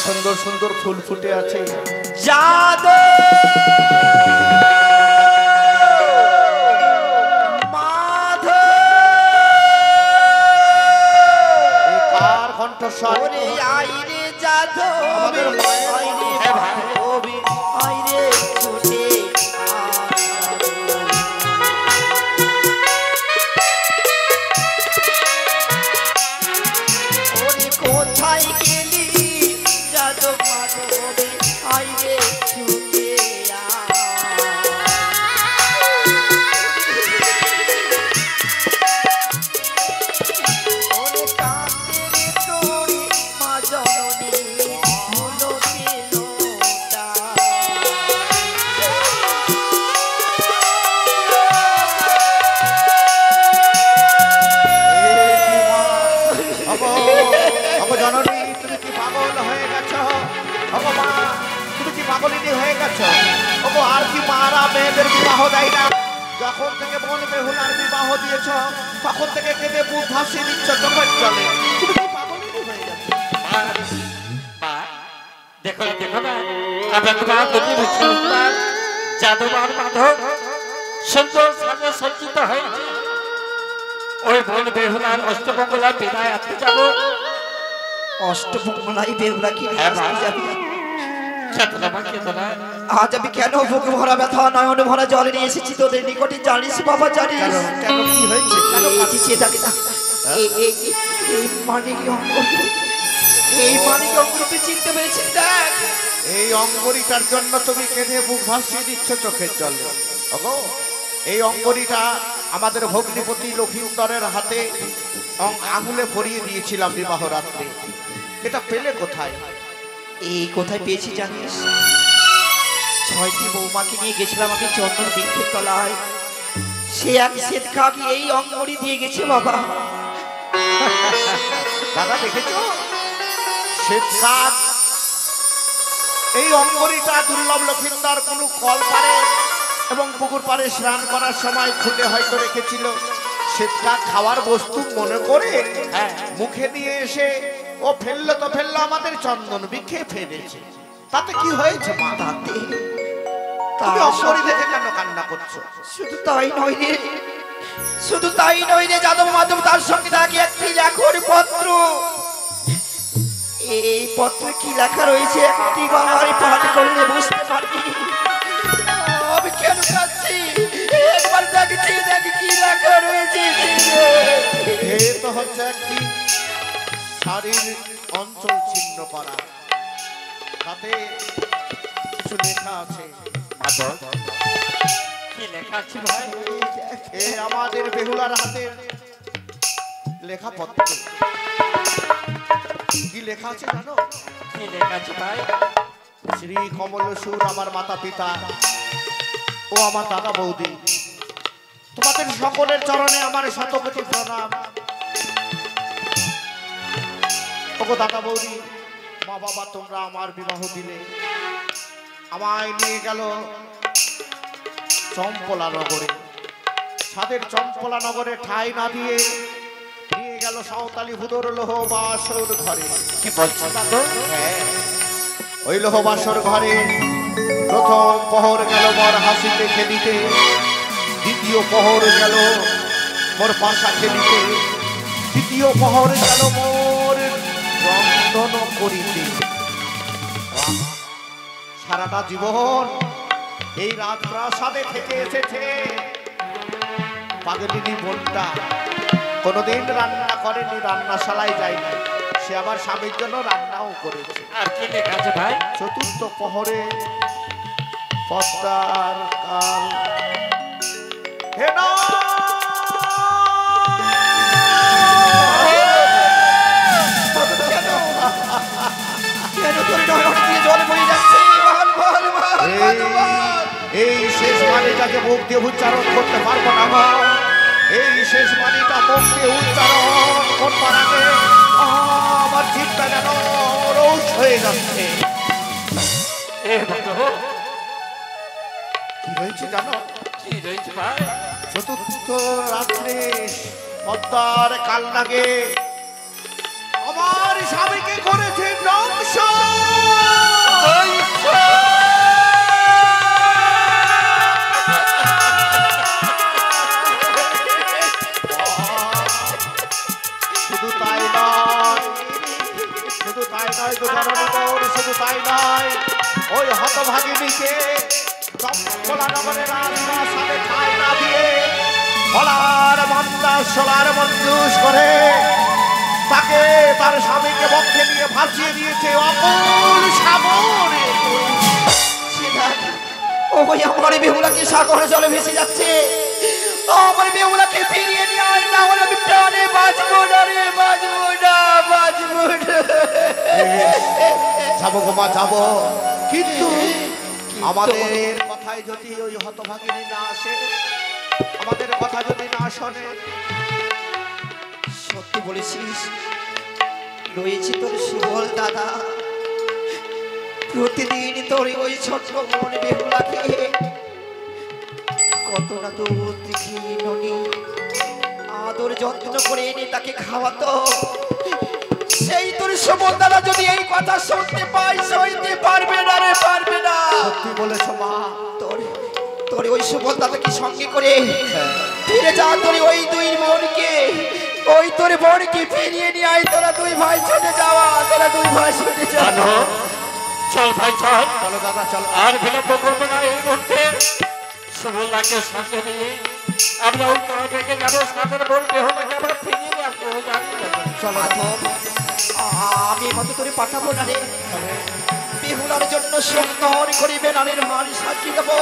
সুন্দর সুন্দর ফুল ফুটে আছে। জাদু মাধব এই কার কণ্ঠস্বর? ওরে আইরে জাদু আমাদের মায়ের আইরে হ্যাঁ ভাই। মাধবী, আইরে ছুটে ওরে কোথায় গেলি জাদু মাধবী, আইরে ছুটে ওরে কাঁদে রে তোরে মা জননী, হলো কেলোটা। জননী তুমি কি পাগল হয়ে গেছো? ওগো মা তুমি কি পাগলিনী হয়ে গেছো? ওগো আর কি মারা মেয়েদের বিবাহ দেয় না? যখন থেকে বোন বেহুলার বিবাহ দিয়েছ তখন থেকে কেঁদে বুক ভাসিয়ে দিচ্ছ চোখের জলে। তুমি কি পাগলিনী হয়ে গেছো? দেখো না, দেখো না, আমার মা দুটি মুসলমান জাদুবার মাধব সুন্দর সাজে সজ্জিত হয়েছে। ওই বোন বেহুলার অষ্টমঙ্গলার বিদায় আনতে যাবো। অষ্টমঙ্গলাই বেহুলা কি হ্যাঁ ভাই। আসতে যাবি? চেতনা মা, চেতনা। আজ আমি কেন বুকে ভরা ব্যথা নয়ন ভরা জল নিয়ে এসেছি তোদের নিকটে, জানিস বাবা জানিস? কেন কি হয়েছে? এই যে চেতালি না, এই মানিক অঙ্কুর, এই মানিক অঙ্কুর তুই চিনতে পেরেছিস? দেখ এই অঙ্গরিটার জন্য তুমি কেঁদে বুক ভাসিয়ে দিচ্ছ চোখের জলে। ওগো এই অঙ্গরিটা আমাদের ভগ্নিপতি লক্ষ্মীন্দরের হাতে আঙুলে পরিয়ে দিয়েছিলাম বিবাহ রাত্রে। এটা পেলে কোথায়? এই কোথায় পেয়েছি জানিস? 6টি বৌমাকে নিয়ে গেছিলাম আমি চন্দন বৃক্ষের তলায়, সে এক সেট খাবি এই অঙ্গরি দিয়ে গেছে বাবা। দাদা দেখেছো শ্বেতকাক এই অঙ্গরিটা দুর্লভ লক্ষ্মীন্দর কোন কল পারে এবং পুকুর পাড়ে স্নান করার সময় খুলে হয়তো রেখেছিল। শ্বেতকাক খাওয়ার বস্তু মনে করে মুখে দিয়ে এসে ও ফেললো তো ফেললো, আমাদের চন্দন বৃক্ষে ফেলেছে। তাতে কি হয়েছে মা? তাতে তুমি অঙ্গরি দেখে কেন কান্না করছো? শুধু তাই নয় রে, শুধু তাই নয় রে যাদব মাধব, তার সঙ্গে থাকে একটি লেখার পত্র। এই পত্রে কি লেখা রয়েছে একটি বার পাঠ করলে বুঝতে পারবি আমি কেন কাঁদছি। একবার দেখছি, দেখ কি লেখা রয়েছে। এ তো হচ্ছে একটি শাড়ির অঞ্চল ছিন্ন করা, তাতে কিছু লেখা আছে। মাধব, কি লেখা আছে ভাই? এ আমাদের বেহুলার হাতের লেখা পত্র। কি লেখা আছে জানো? কি লেখা আছে ভাই? শ্রী কমলসুর আমার মাতা পিতা ও আমার দাদা বৌদি, তোমাদের সকলের চরণে আমার শতকোটি প্রণাম। ওগো দাদা বৌদি, মা বাবা তোমরা আমার বিবাহ দিলে, আমায় নিয়ে গেল চম্পলা নগরে। ছাদের চম্পলা নগরে ঠাঁই না দিয়ে নিয়ে গেল সাঁওতালি হুদর লোহ বাসর ঘরে। কি বলছো মাধব? হ্যাঁ, ওই লোহ বাসর ঘরে প্রথম পহর গেল মোর হাসিতে খেলিতে, দ্বিতীয় পহর গেল মোর পাশা খেলিতে, তৃতীয় পহর গেল মোর রন্ধন করিতে। সারাটা জীবন এই রাজপ্রাসাদে থেকে এসেছে পাগলিনী বোনটা। কোনোদিন রান্না করেনি, রান্নাশালায় যায়নি, সে আবার স্বামীর জন্য রান্নাও করেছে। আর কি লেখা আছে ভাই? চতুর্থ পহরে পদ্মার কাল হে না কেন তোর নয়ন দিয়ে জল বয়ে যাচ্ছে? বল বল বল এই শেষ বাণীটাকে মুখ দিয়ে উচ্চারণ করতে পারবো না মা। এই শেষ বাণীটা মুখ দিয়ে উচ্চারণ করবার আগে আমার চিন্তা যেন রোষ হয়ে যাচ্ছে। এ মাধব, কি হয়েছে জানো? কি রয়েছে ভাই? চতুর্থ রাত্রে পদ্মার কাল লাগে আমার স্বামীকে করেছে ধ্বংস। জননী তোর শুধু তাই নয়, ওই হতভাগিনীকে দমকলা নগরের রাজপ্রাসাদে ঠাঁই না দিয়ে বলার মন্দাস সোলার মঞ্জুস করে তাকে তার স্বামীকে বক্ষে নিয়ে ভাসিয়ে দিয়েছে অকুল সাগরে। ওই আমার বেহুলাকে সাগরে জলে ভেসে যাচ্ছে। আমার বেহুলাকে ফিরিয়ে নিয়ে আয়, না হলে আমি প্রাণে বাঁচবো না রে, বাঁচবো না, বাঁচবো না। যাবো গো মা যাবো, কিন্তু আমাদের কথায় যদি ওই হতভাগিনী না আসে, আমাদের কথা যদি না শোনে। সত্যি বলেছিস, রয়েছে তোর সুবল দাদা, প্রতিদিন তোর ওই ছোট্ট মন বেহুলাকে কত না দূর থেকে ননি আদর যত্ন করে এনে তাকে খাওয়াতো। সেই তোর সুবল দাদা যদি এই কথা শুনতে পাই, সইতে পারবে না রে, পারবে না। সত্যি বলেছো মা। তোর তোর ওই সুবল দাদাকে সঙ্গে করে ফিরে যা, তোর ওই দুই বোনকে, ওই তোর বোনকে ফিরিয়ে নিয়ে আয়। তোরা দুই ভাই ছুটে যাওয়া, তোরা দুই ভাই ছুটে যাওয়া। চল ভাই চল, চলো দাদা চলো। আর বিলম্ব করবো না। এই মুহূর্তে সুবলদাকে সঙ্গে নিয়ে আমরা ওই তলা থেকে যাবো, সাথে বলবে হোক আমরা ফিরিয়ে নিয়ে আসবো। চলো আমি মতো তোরে পাঠাবো না রে, বেহুলার জন্য সুন্দর করে বেনারের মাল সাজিয়ে দেবো।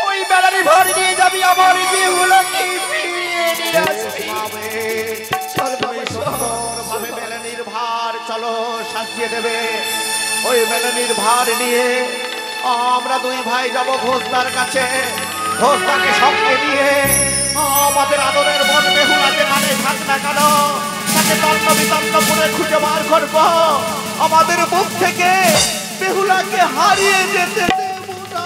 ওই বেনারে ভার নিয়ে যাবি, আমার বেহুলাকে ফিরিয়ে নিয়ে আসবি। চল বাবা, সুন্দরভাবে মেলানির ভার চলো সাজিয়ে দেবে। ওই মেলানির ভার নিয়ে আমরা দুই ভাই যাব ঘোষদার কাছে। ঘোষদাকে সঙ্গে নিয়ে আমাদের আদরের মন বেহুলা যেখানে থাক না কেন তাকে তন্ন বিতন্ন করে খুঁজে বার করবো। আমাদের মুখ থেকে বেহুলাকে হারিয়ে যেতে দেব না।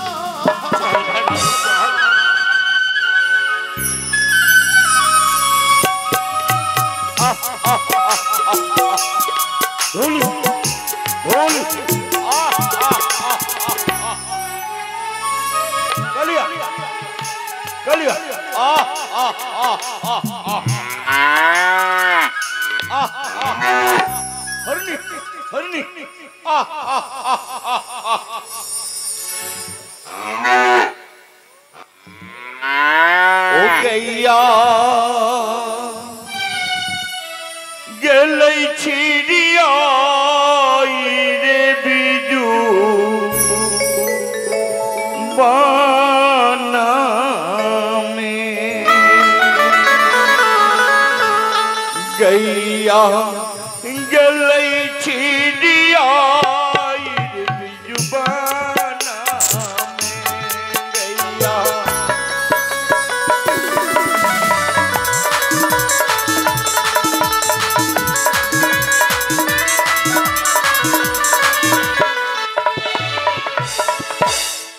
ও গैया গেলেই ছিড়িয়া রে বিজু বানামে गैया গেলেই ছিড়িয়া রে বিজু বানামে गैया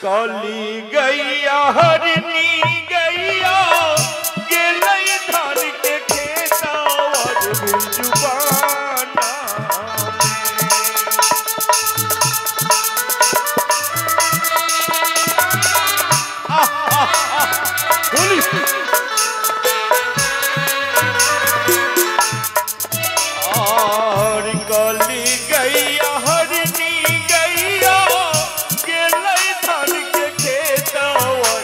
काली गैया हरनी गैया गेलई धान के खेता और जुबाना और काली गैया हरनी गैया गेलई धान के खेता और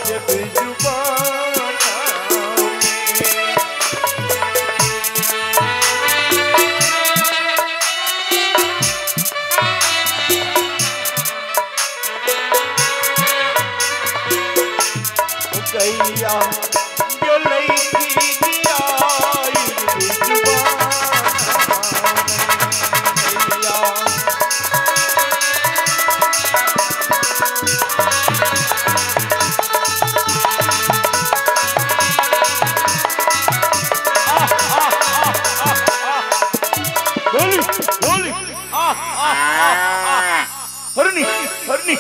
जुबाना गैया गेलई दिया जुबाना गैया हरनी हरनी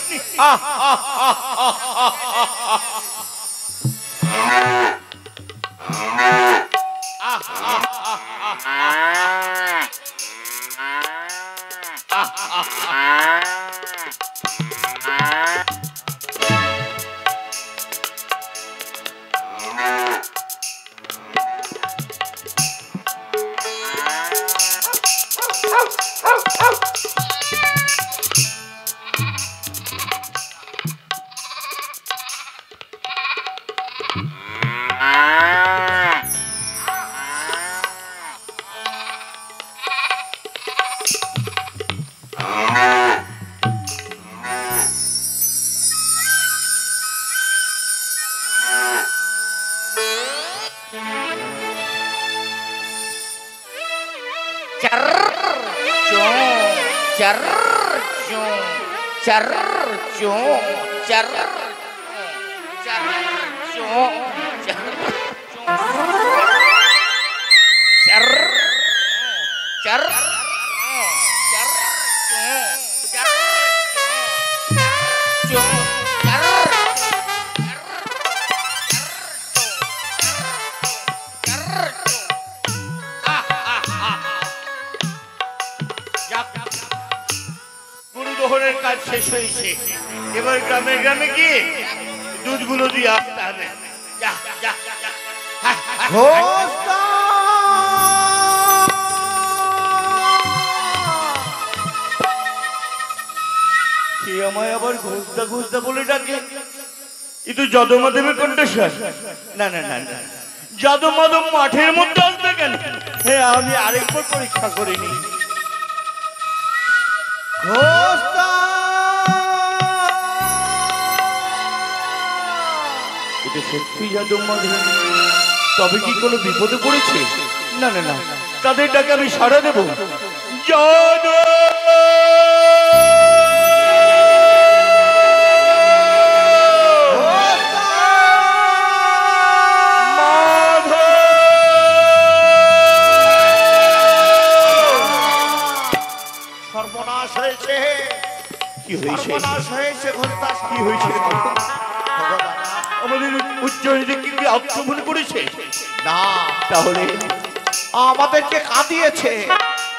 গুরুদহনের কাজ শেষ হয়েছে, এবার গ্রামে গ্রামে গিয়ে দুধগুলো দিয়ে আসতে হবে। যা যা যা। কে আমায় আবার ঘোষদা ঘোষদা বলে ডাকে? কিন্তু যদমাদেবের কণ্ঠস্বর। না না না না, যদমাদব মাঠের মধ্যে আসবে কেন? হ্যাঁ, আমি আরেকবার পরীক্ষা করিনি। এটা সত্যি যদমাদব? তবে কি কোনো বিপদে পড়েছে? না না না, তাদের ডাকে আমি সাড়া দেব। যদ আমাদের উচ্চারণে কি আক্রমণ করেছে? না, তাহলে আমাদেরকে কাঁদিয়েছে।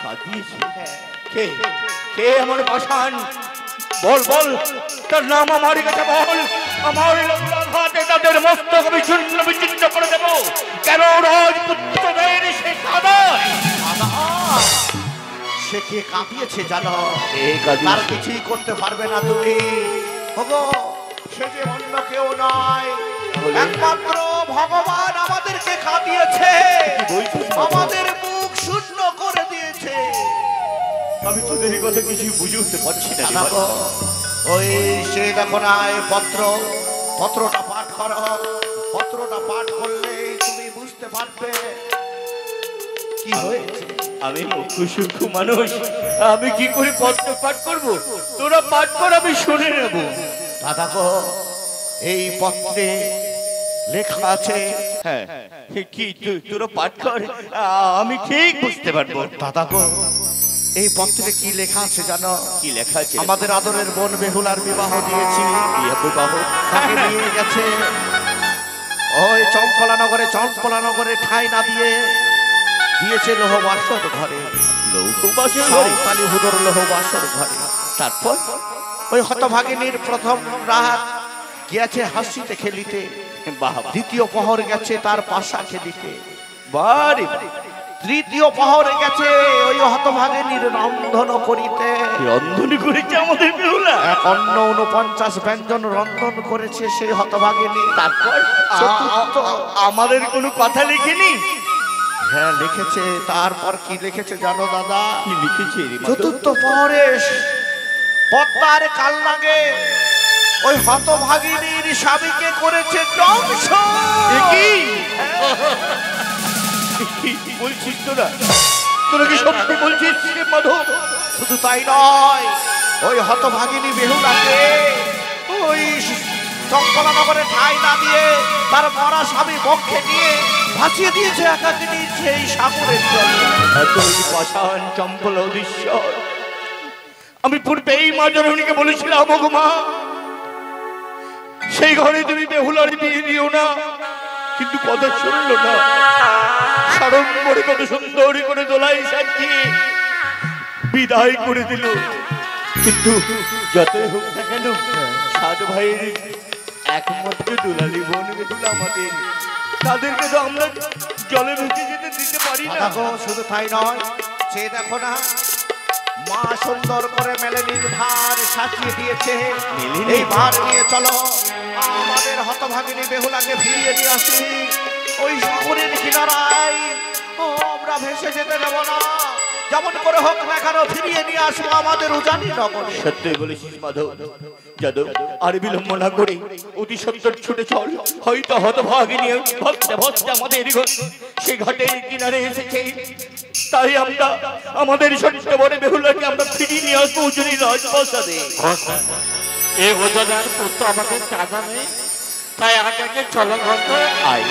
কাঁদিয়েছে? কে কে আমার পাষাণ? বল বল, তার নাম আমার কাছে বল। আমার হাতে তাদের মস্তক আমি শূন্য বিচ্ছিন্ন করে দেব। কেন রাজপুত্রদের সে কাঁদায়? সে কে কাঁদিয়েছে জানো? তার কিছুই করতে পারবে না তুমি। ওগো, সে যে অন্য কেউ নয়, একমাত্র ভগবান আমাদেরকে কাঁদিয়েছে, আমাদের মুখ শূন্য করে দিয়েছে। আমি তোদের এই কথা কিছুই বুঝে উঠতে পারছি না। ওই সে দেখো না, এই পত্রটা পাঠ করো। পত্রটা পাঠ করলে তুমি বুঝতে পারবে কি হয়েছে। আমি মুখ্য সূক্ষ্ম মানুষ, আমি কি করে পত্র পাঠ করব? তোরা পাঠ কর, আমি শুনে নেব। দাদা গো, এই পত্রে লেখা আছে। হ্যাঁ, কি তোরা পাঠ কর, আমি ঠিক বুঝতে পারবো। দাদা গো, এই পত্রে কি লেখা আছে জানো? কি লেখা আছে? আমাদের আদরের বোন বেহুলার বিবাহ দিয়েছি। বিবাহ তাকে নিয়ে গেছে ওই চম্পলানগরে ঠাঁই না দিয়ে দিয়েছে লোহবাসর ঘরে। লৌহবাসের ঘরে? সাঁওতালি হুদুর লোহবাসর ঘরে। তারপর ওই হতভাগিনীর প্রথম রাত গেছে হাসিতে খেলিতে, দ্বিতীয় পহর গেছে তার পাশা খেলিতে, বাড়ি তৃতীয় পহর গেছে ওই হতভাগিনীর রন্ধন করিতে। রন্ধনী করেছে আমাদের বেহুলা? এক অন্ন 49 ব্যঞ্জন রন্ধন করেছে সেই হতভাগিনী। তারপর আমাদের কোনো কথা লিখেনি? হ্যাঁ লিখেছে। তারপর কি লিখেছে জানো দাদা? কি লিখেছে? চতুর্থ পহরে পদ্মার কাল লাগে ওই হতভাগিনীর স্বামীকে করেছে ধ্বংস। কি বলছিস তোরা? তোরা কি সত্যি বলছিস মাধব? শুধু তাই নয়, ওই হতভাগিনী বেহুলাকে ওই চম্পলানগরে ঠাঁই না দিয়ে তার মরা স্বামী বক্ষে নিয়ে ভাসিয়ে দিয়েছে একাকিনী সেই সাগরের জলে। এতই পাষাণ চম্পল অধীশ্বর। আমি পূর্বেই মা জননীকে বলেছিলাম, ওগো মা, সেই ঘরে তুমি বেহুলার বিয়ে দিও না, কিন্তু কথা শুনলো না। সাড়ম্বরে কত সুন্দর করে দোলাই সাজিয়ে বিদায় করে দিল। কিন্তু যতই হোক না কেন, সাত ভাইয়ের একমাত্র দুলালি বোন বেহুলা আমাদের, তাদেরকে তো আমরা জলে ভেসে যেতে দিতে পারি না। শুধু তাই নয়, সে দেখো না মা সুন্দর করে মেলেনির ভার সাজিয়ে দিয়েছে। এই ভার নিয়ে চলো আমাদের হতভাগিনী বেহুলাকে ফিরিয়ে নিয়ে আসি। ওই সাগরের কিনারায় আমরা ভেসে যেতে দেব না, যেমন করে হোক না কেন ফিরিয়ে নিয়ে আসবো আমাদের উজানি নগরে। সত্যই বলেছিস মাধব। যাদব আর বিলম্ব না করে অতি সত্তর ছুটে চল। হয়তো হতভাগিনী ভক্তে ভক্তে আমাদের সে ঘাটের কিনারে এসেছে, তাই আমরা আমাদের ছোট্ট বড় বেহুলাকে আমরা ফিরিয়ে নিয়ে আসবো উজনি রাজপ্রাসাদে। এই ওজনের পুত্র আমাদের কাজা নেই, তাই আগে চলো ঘন্ট আয়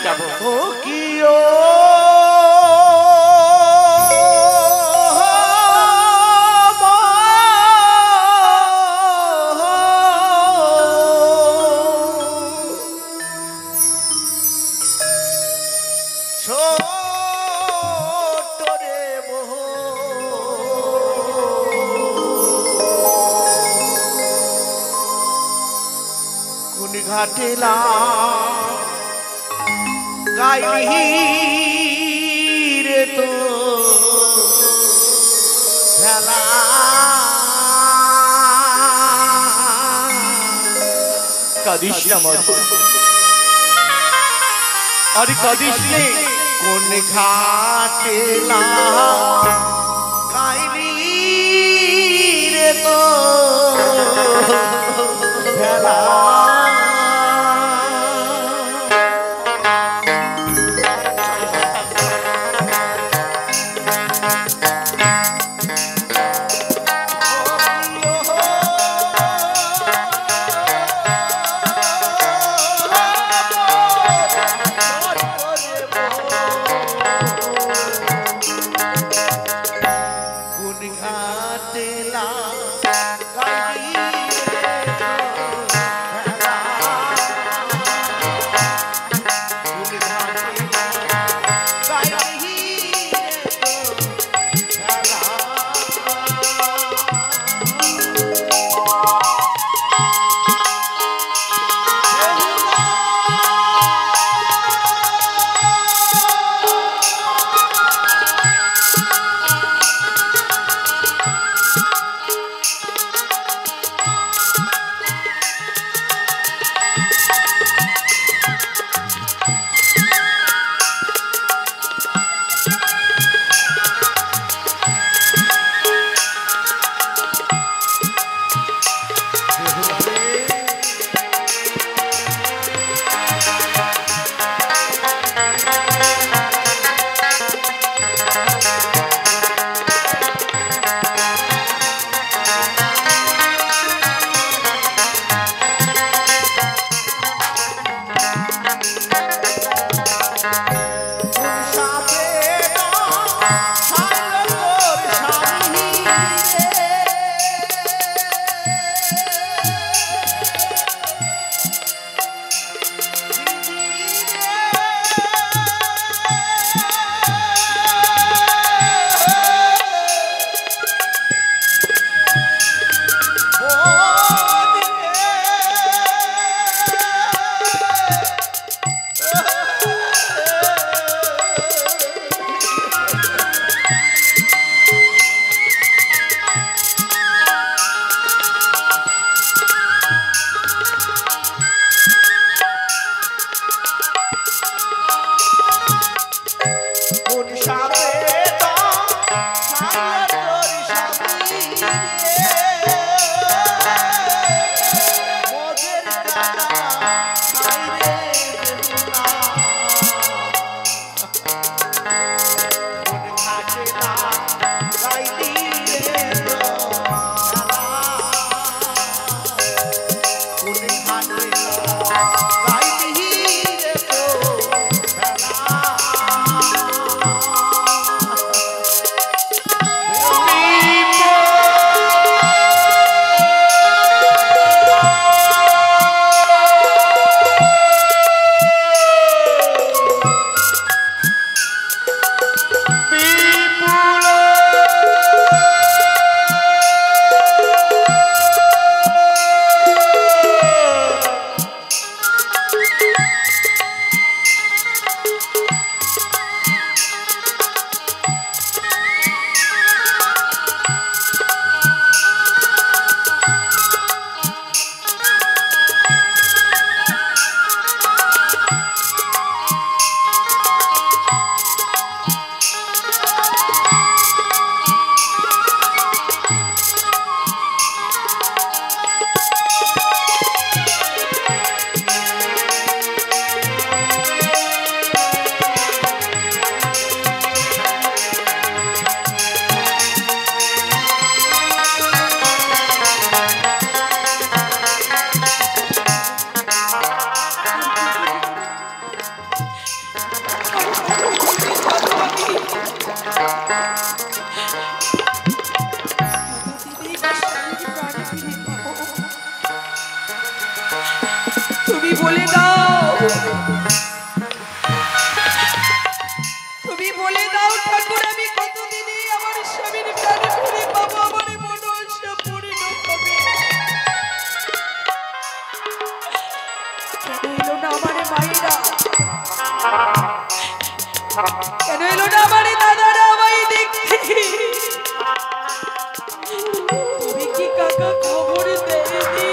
যাবো। ও কি ও ঘাটেলা গাইলি রে তো ভেলা কাঁদিস না মাধব, আরে কাঁদিস নে। কোন ঘাটেলা গাইলি রে তো ভেলা তুমি বলে দাও, তুমি বলে দাও ঠাকুর, আমি কতদিনই আমার স্বামীর প্রাণে ফিরে পাবো, আমার মনসা পূর্ণ হবে। কেন এলো না আমার মায়েরা, কেন এলো না আমার দাদারা আমায় দেখতে? তুমি কি কাকা খবর দেয়নি?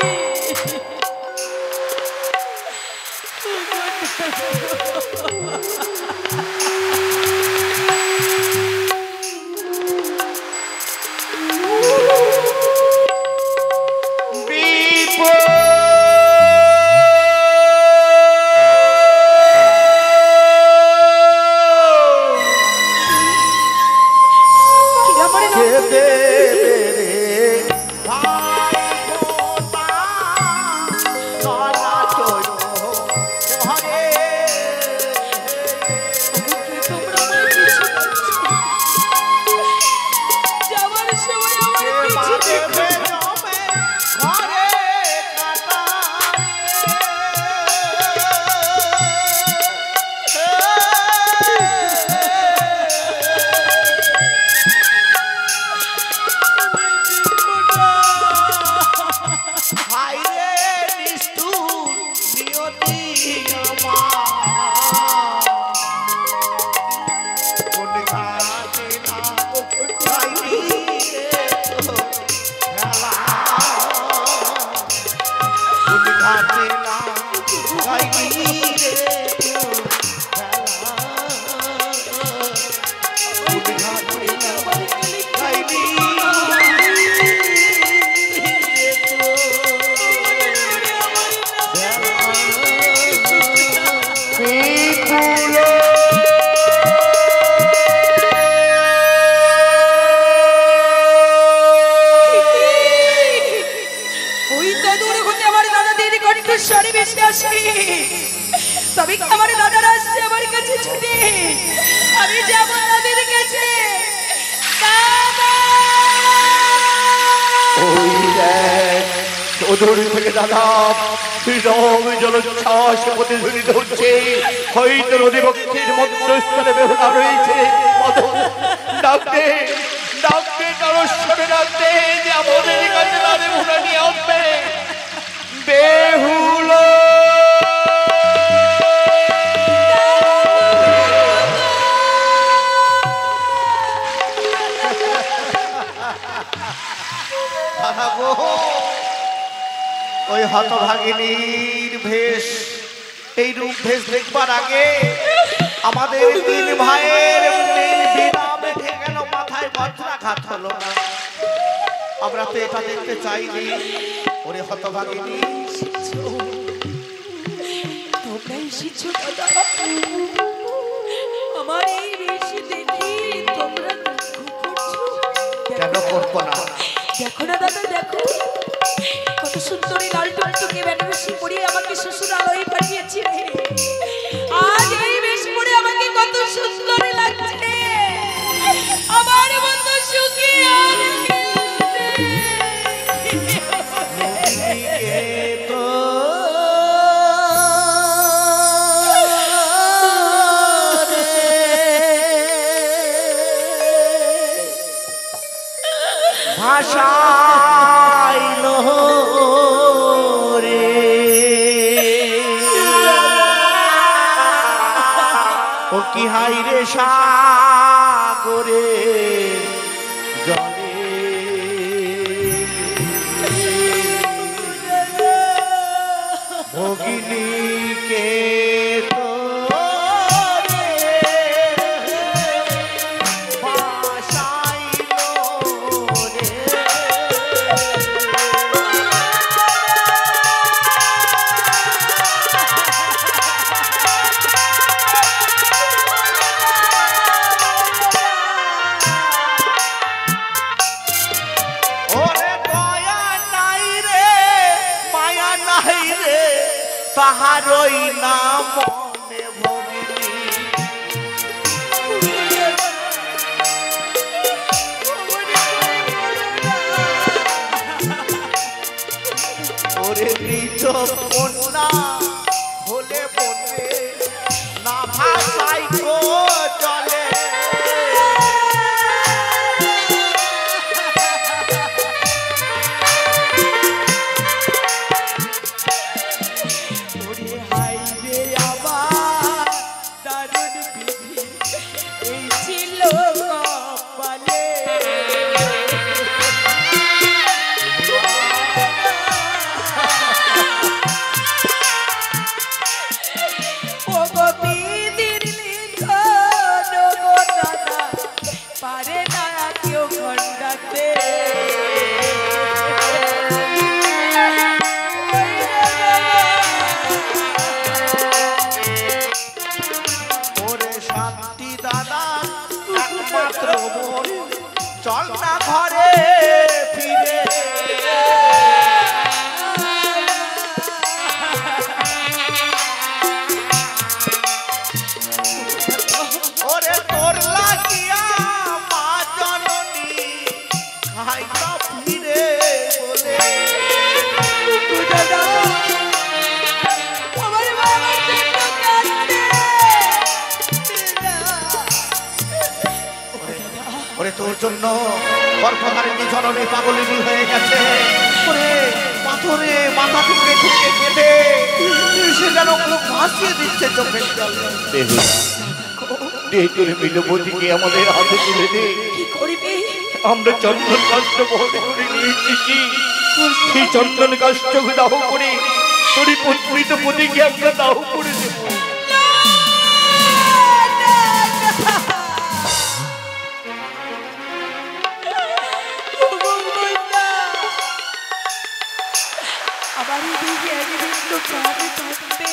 তবে আমার দাদারা আসছে আমার কাছে ছুটে, আমি যাবো তাদের কাছে। ওদূর থেকে দাদা রং জলোচ্ছ্বাস প্রতিধ্বনিত হচ্ছে, হয়তো নদীবক্ষের মধ্যস্থলে বেহুলা রয়েছে। ডাকতে ডাকতে তারস্বরে ডাকতে যে আমাদের কাছে তাদের ভুলা নিয়ে আসবে। বেহুলা ওই হতভাগিনীর ভেষ, এই রূপ ভেষ দেখবার আগে আমাদের তিন ভাইয়ের বিনা বেঁধে গেল, মাথায় বজ্রাঘাত হলো না। আমরা তো এটা দেখতে চাইনি। ওরে হতভাগিনী, তোমরা এসেছো দাদা, আমার এই বেশ দেখি তোমরা করছো? কেন করবো না? দেখো না দাদা, দেখো কত সুন্দরী লাল টুকটুকে বেনারসি পরিয়ে আমাকে শ্বশুরালয়ে পাঠিয়েছে। আজ এই বেশ পরে আমাকে কত সুন্দর লাগছে। আমার মতো সুখী আর ভাষাইল রে ও কি হাই রে সাগরে জলে ভগিনীকে তো তাহারই নাম মনে ভগিনী চল না ঘরে ফিরে ওরে তোর লাগিয়া মা জননী খাইতা ফিরে বলে দাদা আমার মা আমার জন্য কাঁদছে। ওরে তোর জন্য গর্ভধারিণী জননী পাগলিনী হয়ে গেছে ওরে পাথরে মাথা ঠুকে ঠুকে কেঁদে সে যেন মুখ ভাসিয়ে দিচ্ছে চোখের জল দেহ করে মিলবতীকে আমাদের হাতে তুলে দে। কি করবি? আমরা চন্দন কাষ্ট বহন করে নিয়ে এসেছি, সেই চন্দন কাষ্ট দাহ করে তোরই পত্রিত পতিকে আমরা দাহ করে দেব। আমার দিকে একদিন তো প্রাণে থাকবে,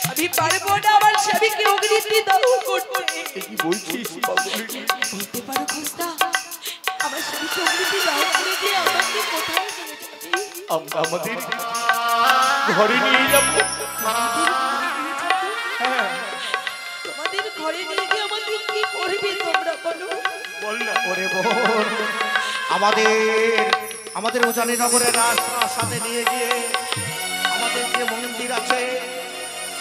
আমি পারবো না আমার স্বামীকে অগ্নিতে দাহ করতে। কি বলছিস পাগলিনী? বলতে পারো খুস্তা, আমার স্বামীকে অগ্নিতে দাহ করে দিয়ে আমাকে কোথায় নিয়ে যাবে? আমরা আমাদের ঘরে নিয়ে যাব। তোমাদের ঘরে নিয়ে গিয়ে আমাদের কি করবে তোমরা বলো? বল না। ওরে বোন আমাদের উজানি নগরের রাজপ্রাসাদে নিয়ে গিয়ে আমাদের যে মন্দির আছে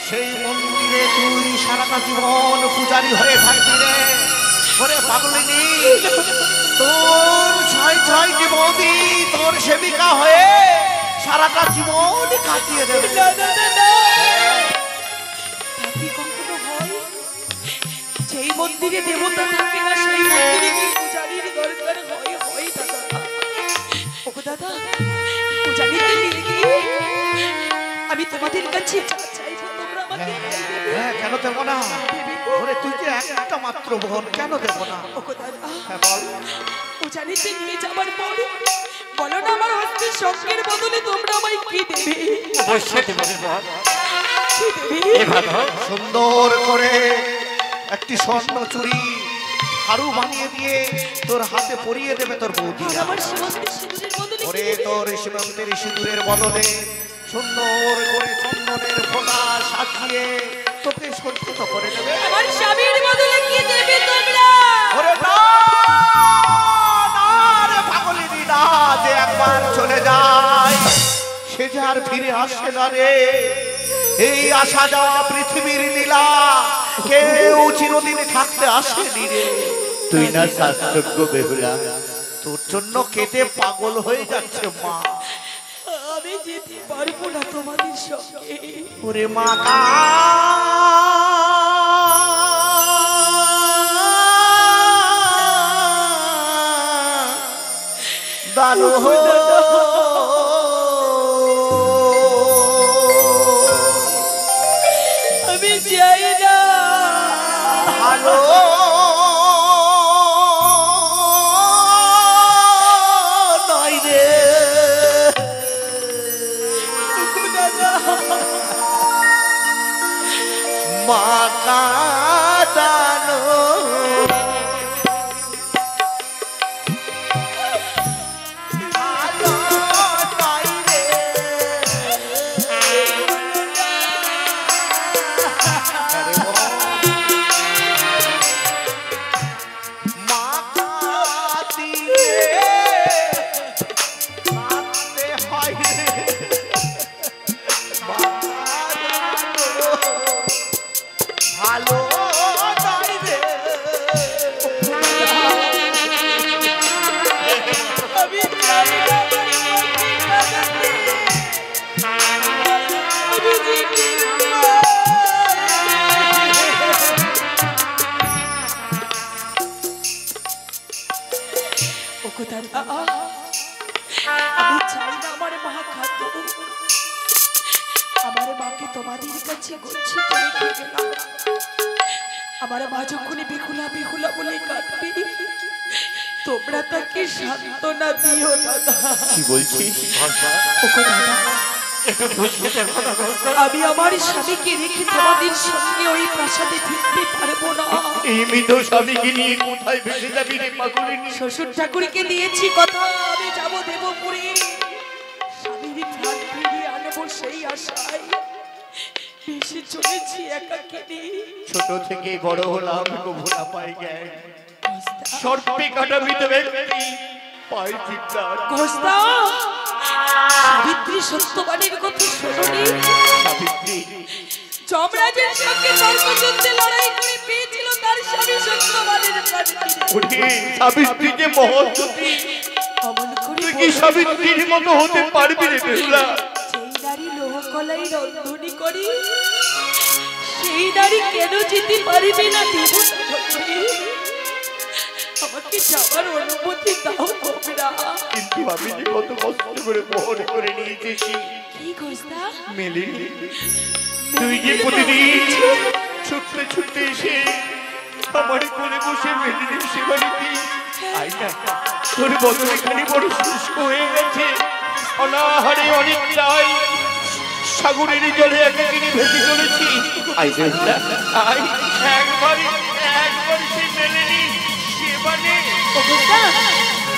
সেই মন্দিরে তুই সারাটা জীবন পূজারি হয়ে থাকবি রে। ওরে পাগলিনী তোর ছয় ছয়টি বৌদি তোর সেবিকা হয়ে সারাটা জীবন কাটিয়ে দেবে। না না না না, তা কি কখনো হয়? যেই মন্দিরে দেবতা থাকে না সেই মন্দিরে কি পূজারীর দরকার হয়? হয় দাদা। ওগো দাদা, পূজারীকে নিয়ে গিয়ে আমি তোমাদের কাছে যা চাইবো তোমরা আমাকে তাই দেবে। হ্যাঁ কেন দেবো না? ওরে তুই যে একটা মাত্র বোন, কেন দেবো না? ওগো দাদা, হ্যাঁ বল। পূজারীকে নিয়ে যাবার পর বলো না আমার হস্তের সঙ্গের বদলে তোমরা আমায় কি দেবে? অবশ্যই দেব রে বল। কি দেবে? এভাবে সুন্দর করে একটি স্বর্ণ চুড়ি হারু বানিয়ে দিয়ে তোর হাতে পরিয়ে দেবে তোর বৌদি। আর আমার সীমন্তের সিঁদুরের বদলে কি ওরে দেবে? তোর সীমান্তের সিঁদুরের বদলে সুন্দর করে চন্দনের ফোঁটা সাজিয়ে তোকে সজ্জিত করে দেবে। আমার স্বামীর বদলে কি দেবে তোমরা? ওরে না না রে পাগলিনী না, যে একবার চলে যায় সে যে আর ফিরে আসে না রে। এই আসা যাওয়া পৃথিবীর লীলা কেউ চিরদিন থাকতে আসেনি রে। তুই না শাস্ত্রজ্ঞ বেহুলা, তোর জন্য কেটে পাগল হয়ে যাচ্ছে মা। আমি যেতে পারবো না তোমাদের সঙ্গে। ওরে মা দাদু আমি চাই না। ভালো নয় রে মা কাদানো ভালো নয় রে। আরে মা কাঁদিয়ে কাঁদতে হয় রে। মা কাঁদানো ভালো নয় রে। আমি চাই না আমার মাকে কাঁদাতে। আমি যেতে ওগো দাদা, আমি চাই না আমার মা খাতো। আমার মাকে তোমাদের কাছে গচ্ছিত রেখে গেলাম। আমার মা যখন বেহুলা বেহুলা বলে কাঁদবে তোমরা তাকে সান্ত্বনা দিও দাদা। কি বলছিস? ওগো দাদা, একটু বুঝতে দেখো না ঘোষ। আমি আমার স্বামীকে রেখে তোমাদের সঙ্গে ওই প্রাসাদে ফিরতে পারবো না। এই মৃত স্বামীকে নিয়ে কোথায় ভেসে যাবি রে পাগলিনী? শ্বশুর ঠাকুরকে দিয়েছি কথা, আমি যাব দেবপুরে স্বামীর প্রাণ ফিরিয়ে আনবো সেই আশায় বেশি চলেছি একাকিনী। ছোট থেকে বড় হলাম গো ভোলা পাই জ্ঞান, সর্পে কাটা মৃত ব্যক্তি পাই চিৎকার। ঘোষদা, সাবিত্রী সত্যবানের কথা শোনোনি? সাবিত্রী যমরাজের সঙ্গে তর্কযুদ্ধে লড়াই করে পেয়েছিল তার স্বামী সত্যবানের প্রাণ ফিরে। ওরে সাবিত্রী যে মহৎ, অমন করে তুই কি সাবিত্রীর মতো হতে পারবি রে বেহুলা? যেই নারী লোহ কলাই রন্ধনী করি সেই নারী কেন যেতে পারবে না দেবতা নগরী? আমাকে যাবার অনুমতি দাও তোমরা। কিন্তু আমি যে কত কষ্ট করে বহন করে নিয়ে এসেছি কি ঘোষদা? মেলিনি, তুই যে প্রতিদিন ছুটতে ছুটতে এসে আমার কোলে বসে মেলিনি সেবা নিতি। আই না, তোর বদল এখানে বড় শুষ্ক হয়ে গেছে। অনাহারে অনেকটাই সাগরের জলে একাকিনী ভেসে চলেছি। আই বেহুলা, আই একবার সে মেলেনি সেবা নে। ও ঘোষদা,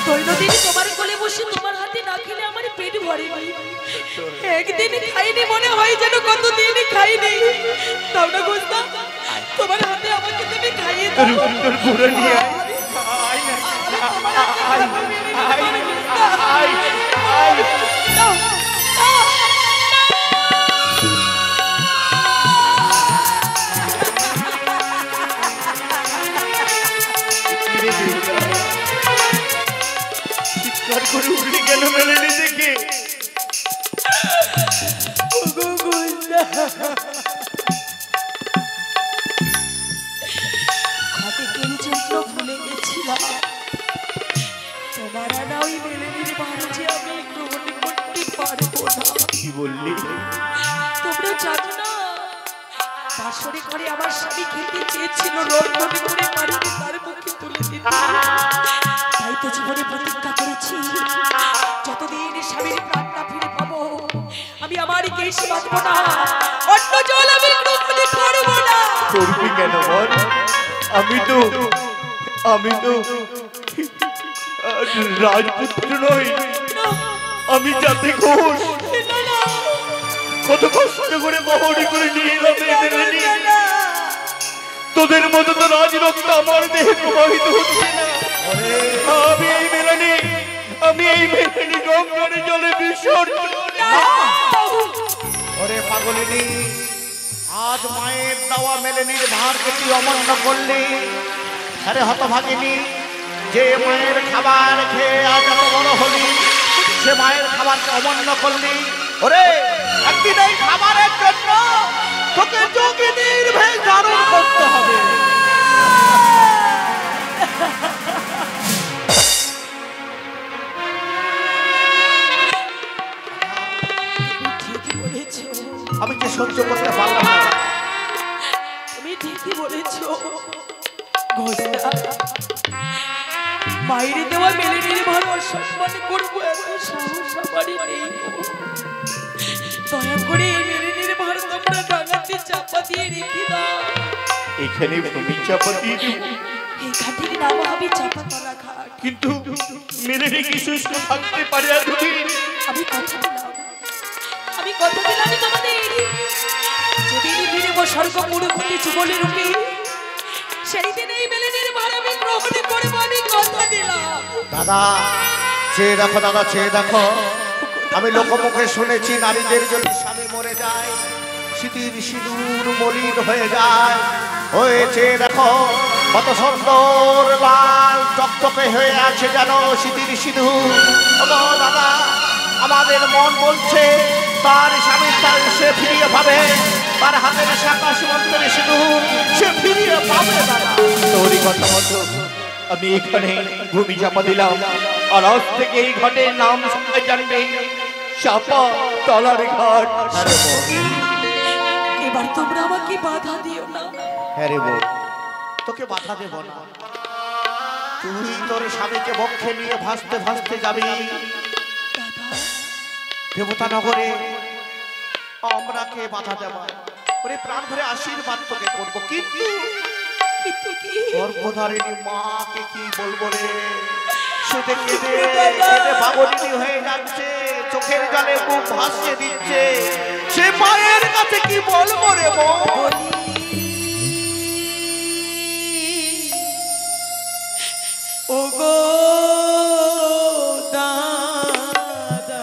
দৈনন্দিন তোমার কোলে বসে তোমার হাতে না খেলে আমার পেট ভরেনি। একদিন খাইনি মনে হয় যেন কতদিন খাইনি। তাও না ঘোষদা, তোমার হাতে আমাকে তুমি খাইয়ে দাও। তোর বুড়ো নিয়ে আয় না, আয় আয় আয় আয়। দাও, দাও। চিৎকার করে উঠলি কেন মেলেনি দেখে? ঘাটে কেউ জন্য ভুলে গেছিলাম তোমার না ওই মেলেনির ভাড়ে আমি গ্রহণ করতে পারবো না। কি বললি? তোমরা জানো না, বাসরে ঘরে আমার স্বামী খেতে চেয়েছিল রন্ধনে করে বাড়িতে তার মুখে তুলে দিতে। তাই তো জীবনে প্রতিজ্ঞা করেছি, যতদিন স্বামীর প্রাণটা ফিরে পাবো আমি আমার কেশ বাঁধবো না, অন্য জল আমি গ্রহণ করবো না। করবি কেন বল? আমি তো রাজপুত্র নই, আমি যাতে ঘোষ। না, না, কত কষ্ট করে বহনি করে নিয়ে এলাম এই মেলেনি। না, না। তোদের মতো তো রাজরক্ত আমার দেহে প্রবাহিত হচ্ছে না। আমি এই মেলেনি গঙ্গার জলে বিসর্জন। ওরে পাগলিনী, আজ মায়ের দেওয়া মেলেনির ভারকে তুই অমান্য করলি। আরে হতভাগিনী, যে মায়ের খাবার খেয়ে আজ এত বড় হলি, সে মায়ের খাবারকে অমান্য করলি। ওরে একদিন এই খাবারের জন্য তোকে যোগিনীর ভেষ ধারণ করতে হবে। ঠিকই বলেছো, আমি যে সহ্য করতে পারলাম না। তুমি ঠিকই বলেছো ঘোষদা। বাইরে দেওয়া মেলেনির ভার অসম্মান করবো এত সাহস আমারই নেই। দয়া করে এই মেলেনির ভার তোমরা ডাঙাতে চাপা দিয়ে রেখে দাও। এখানে ভূমি চাপা দিয়ে দেব, এই ঘাটের নাম হবে চাপাতলা ঘাট। কিন্তু মেলেনি কি সুস্থ থাকতে পারে এতদিন? আমি কথা দিলাম, আমি কথা দিলাম তোমাদের, যেদিন ফিরবো স্বর্গপুরপতি যুগলে রূপে সেই দিন এই মেলেনির ভার আমি গ্রহণ করবো, আমি কথা দিলাম। দাদা চেয়ে দেখো, দাদা চেয়ে দেখো। আমি লোকমুখে শুনেছি নারীদের যদি স্বামী মরে যায় স্মৃতির সিঁদুর মলিন হয়ে যায়। ওই চেয়ে দেখো কত সুন্দর লাল টকটকে হয়ে আছে যেন স্মৃতির সিঁদুর। ওগো দাদা, আমাদের মন বলছে তার স্বামী তার সে ফিরিয়ে পাবে, তার হাতের শাখা সুমন্ত্রের সিঁদুর সে ফিরিয়ে পাবে। দাদা তোরই কথা মতো আমি এখানে ভূমি চাপা দিলাম, আর আজ থেকে এই ঘাটের নাম সবাই জানবে চাপা তলার ঘাট। এবার তোমরা আমাকে বাধা দিও না। হ্যাঁ রে বউ, তোকে বাধা দেব না। তুই তোর স্বামীকে বক্ষে নিয়ে ভাসতে ভাসতে যাবি দাদা, দেবতা নগরে। আমরা কে বাধা দেব? ওরে প্রাণ ভরে আশীর্বাদ তোকে করবো, কিন্তু কিন্তু কি গর্ভধারিণী মাকে কি বলবো রে? শুধু কেঁদে কেঁদে পাগলিনী হয়ে যাচ্ছে, চোখের জলে মুখ ভাসিয়ে দিচ্ছে। সে মায়ের কাছে কি বলবো রে বল? ওগো দাদা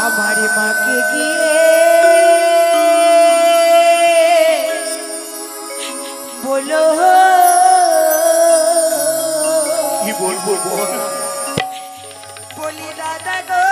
আমার মাকে গিয়ে বলো কি বলবো বল? বলি দাদা গো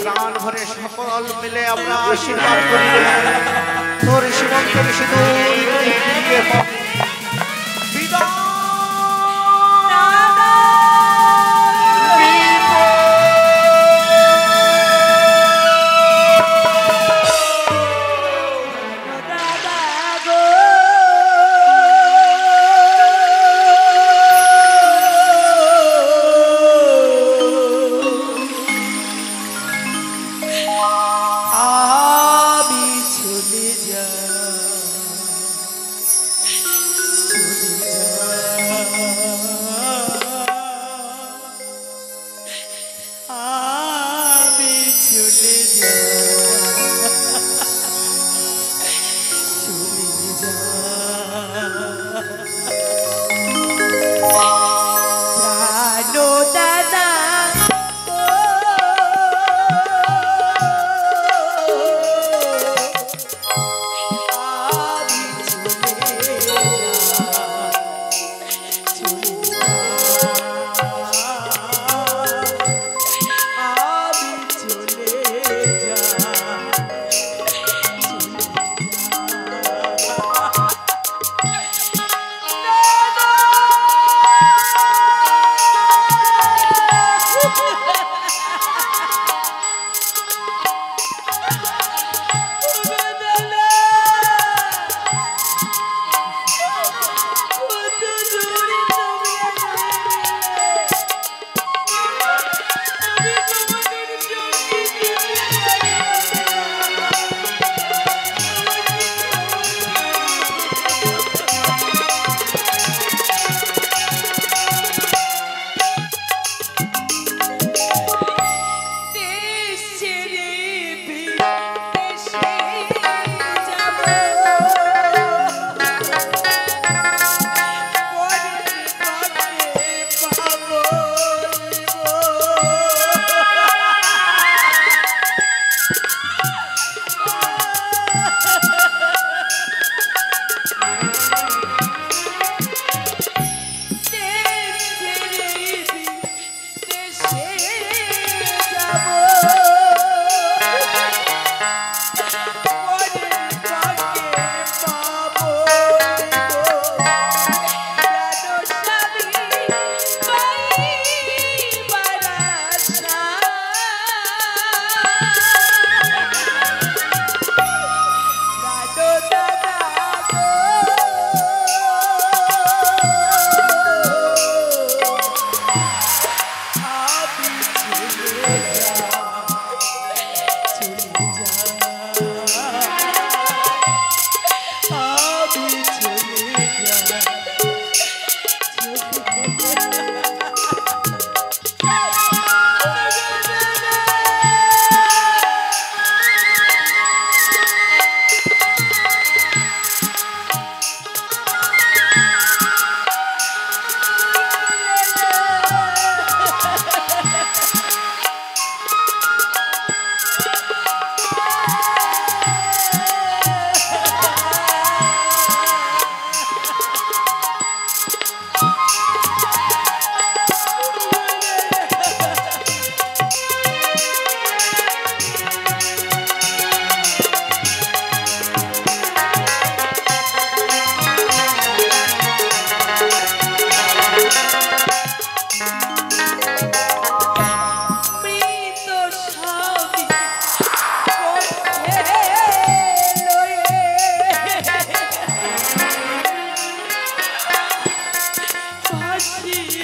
প্রাণ ভরে সকল মিলে আমরা আশীর্বাদ করি তোর সীমন্তের সিঁদুর ফিরিয়ে পাবি। বিদায়। আমি চলে যাই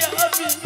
আমি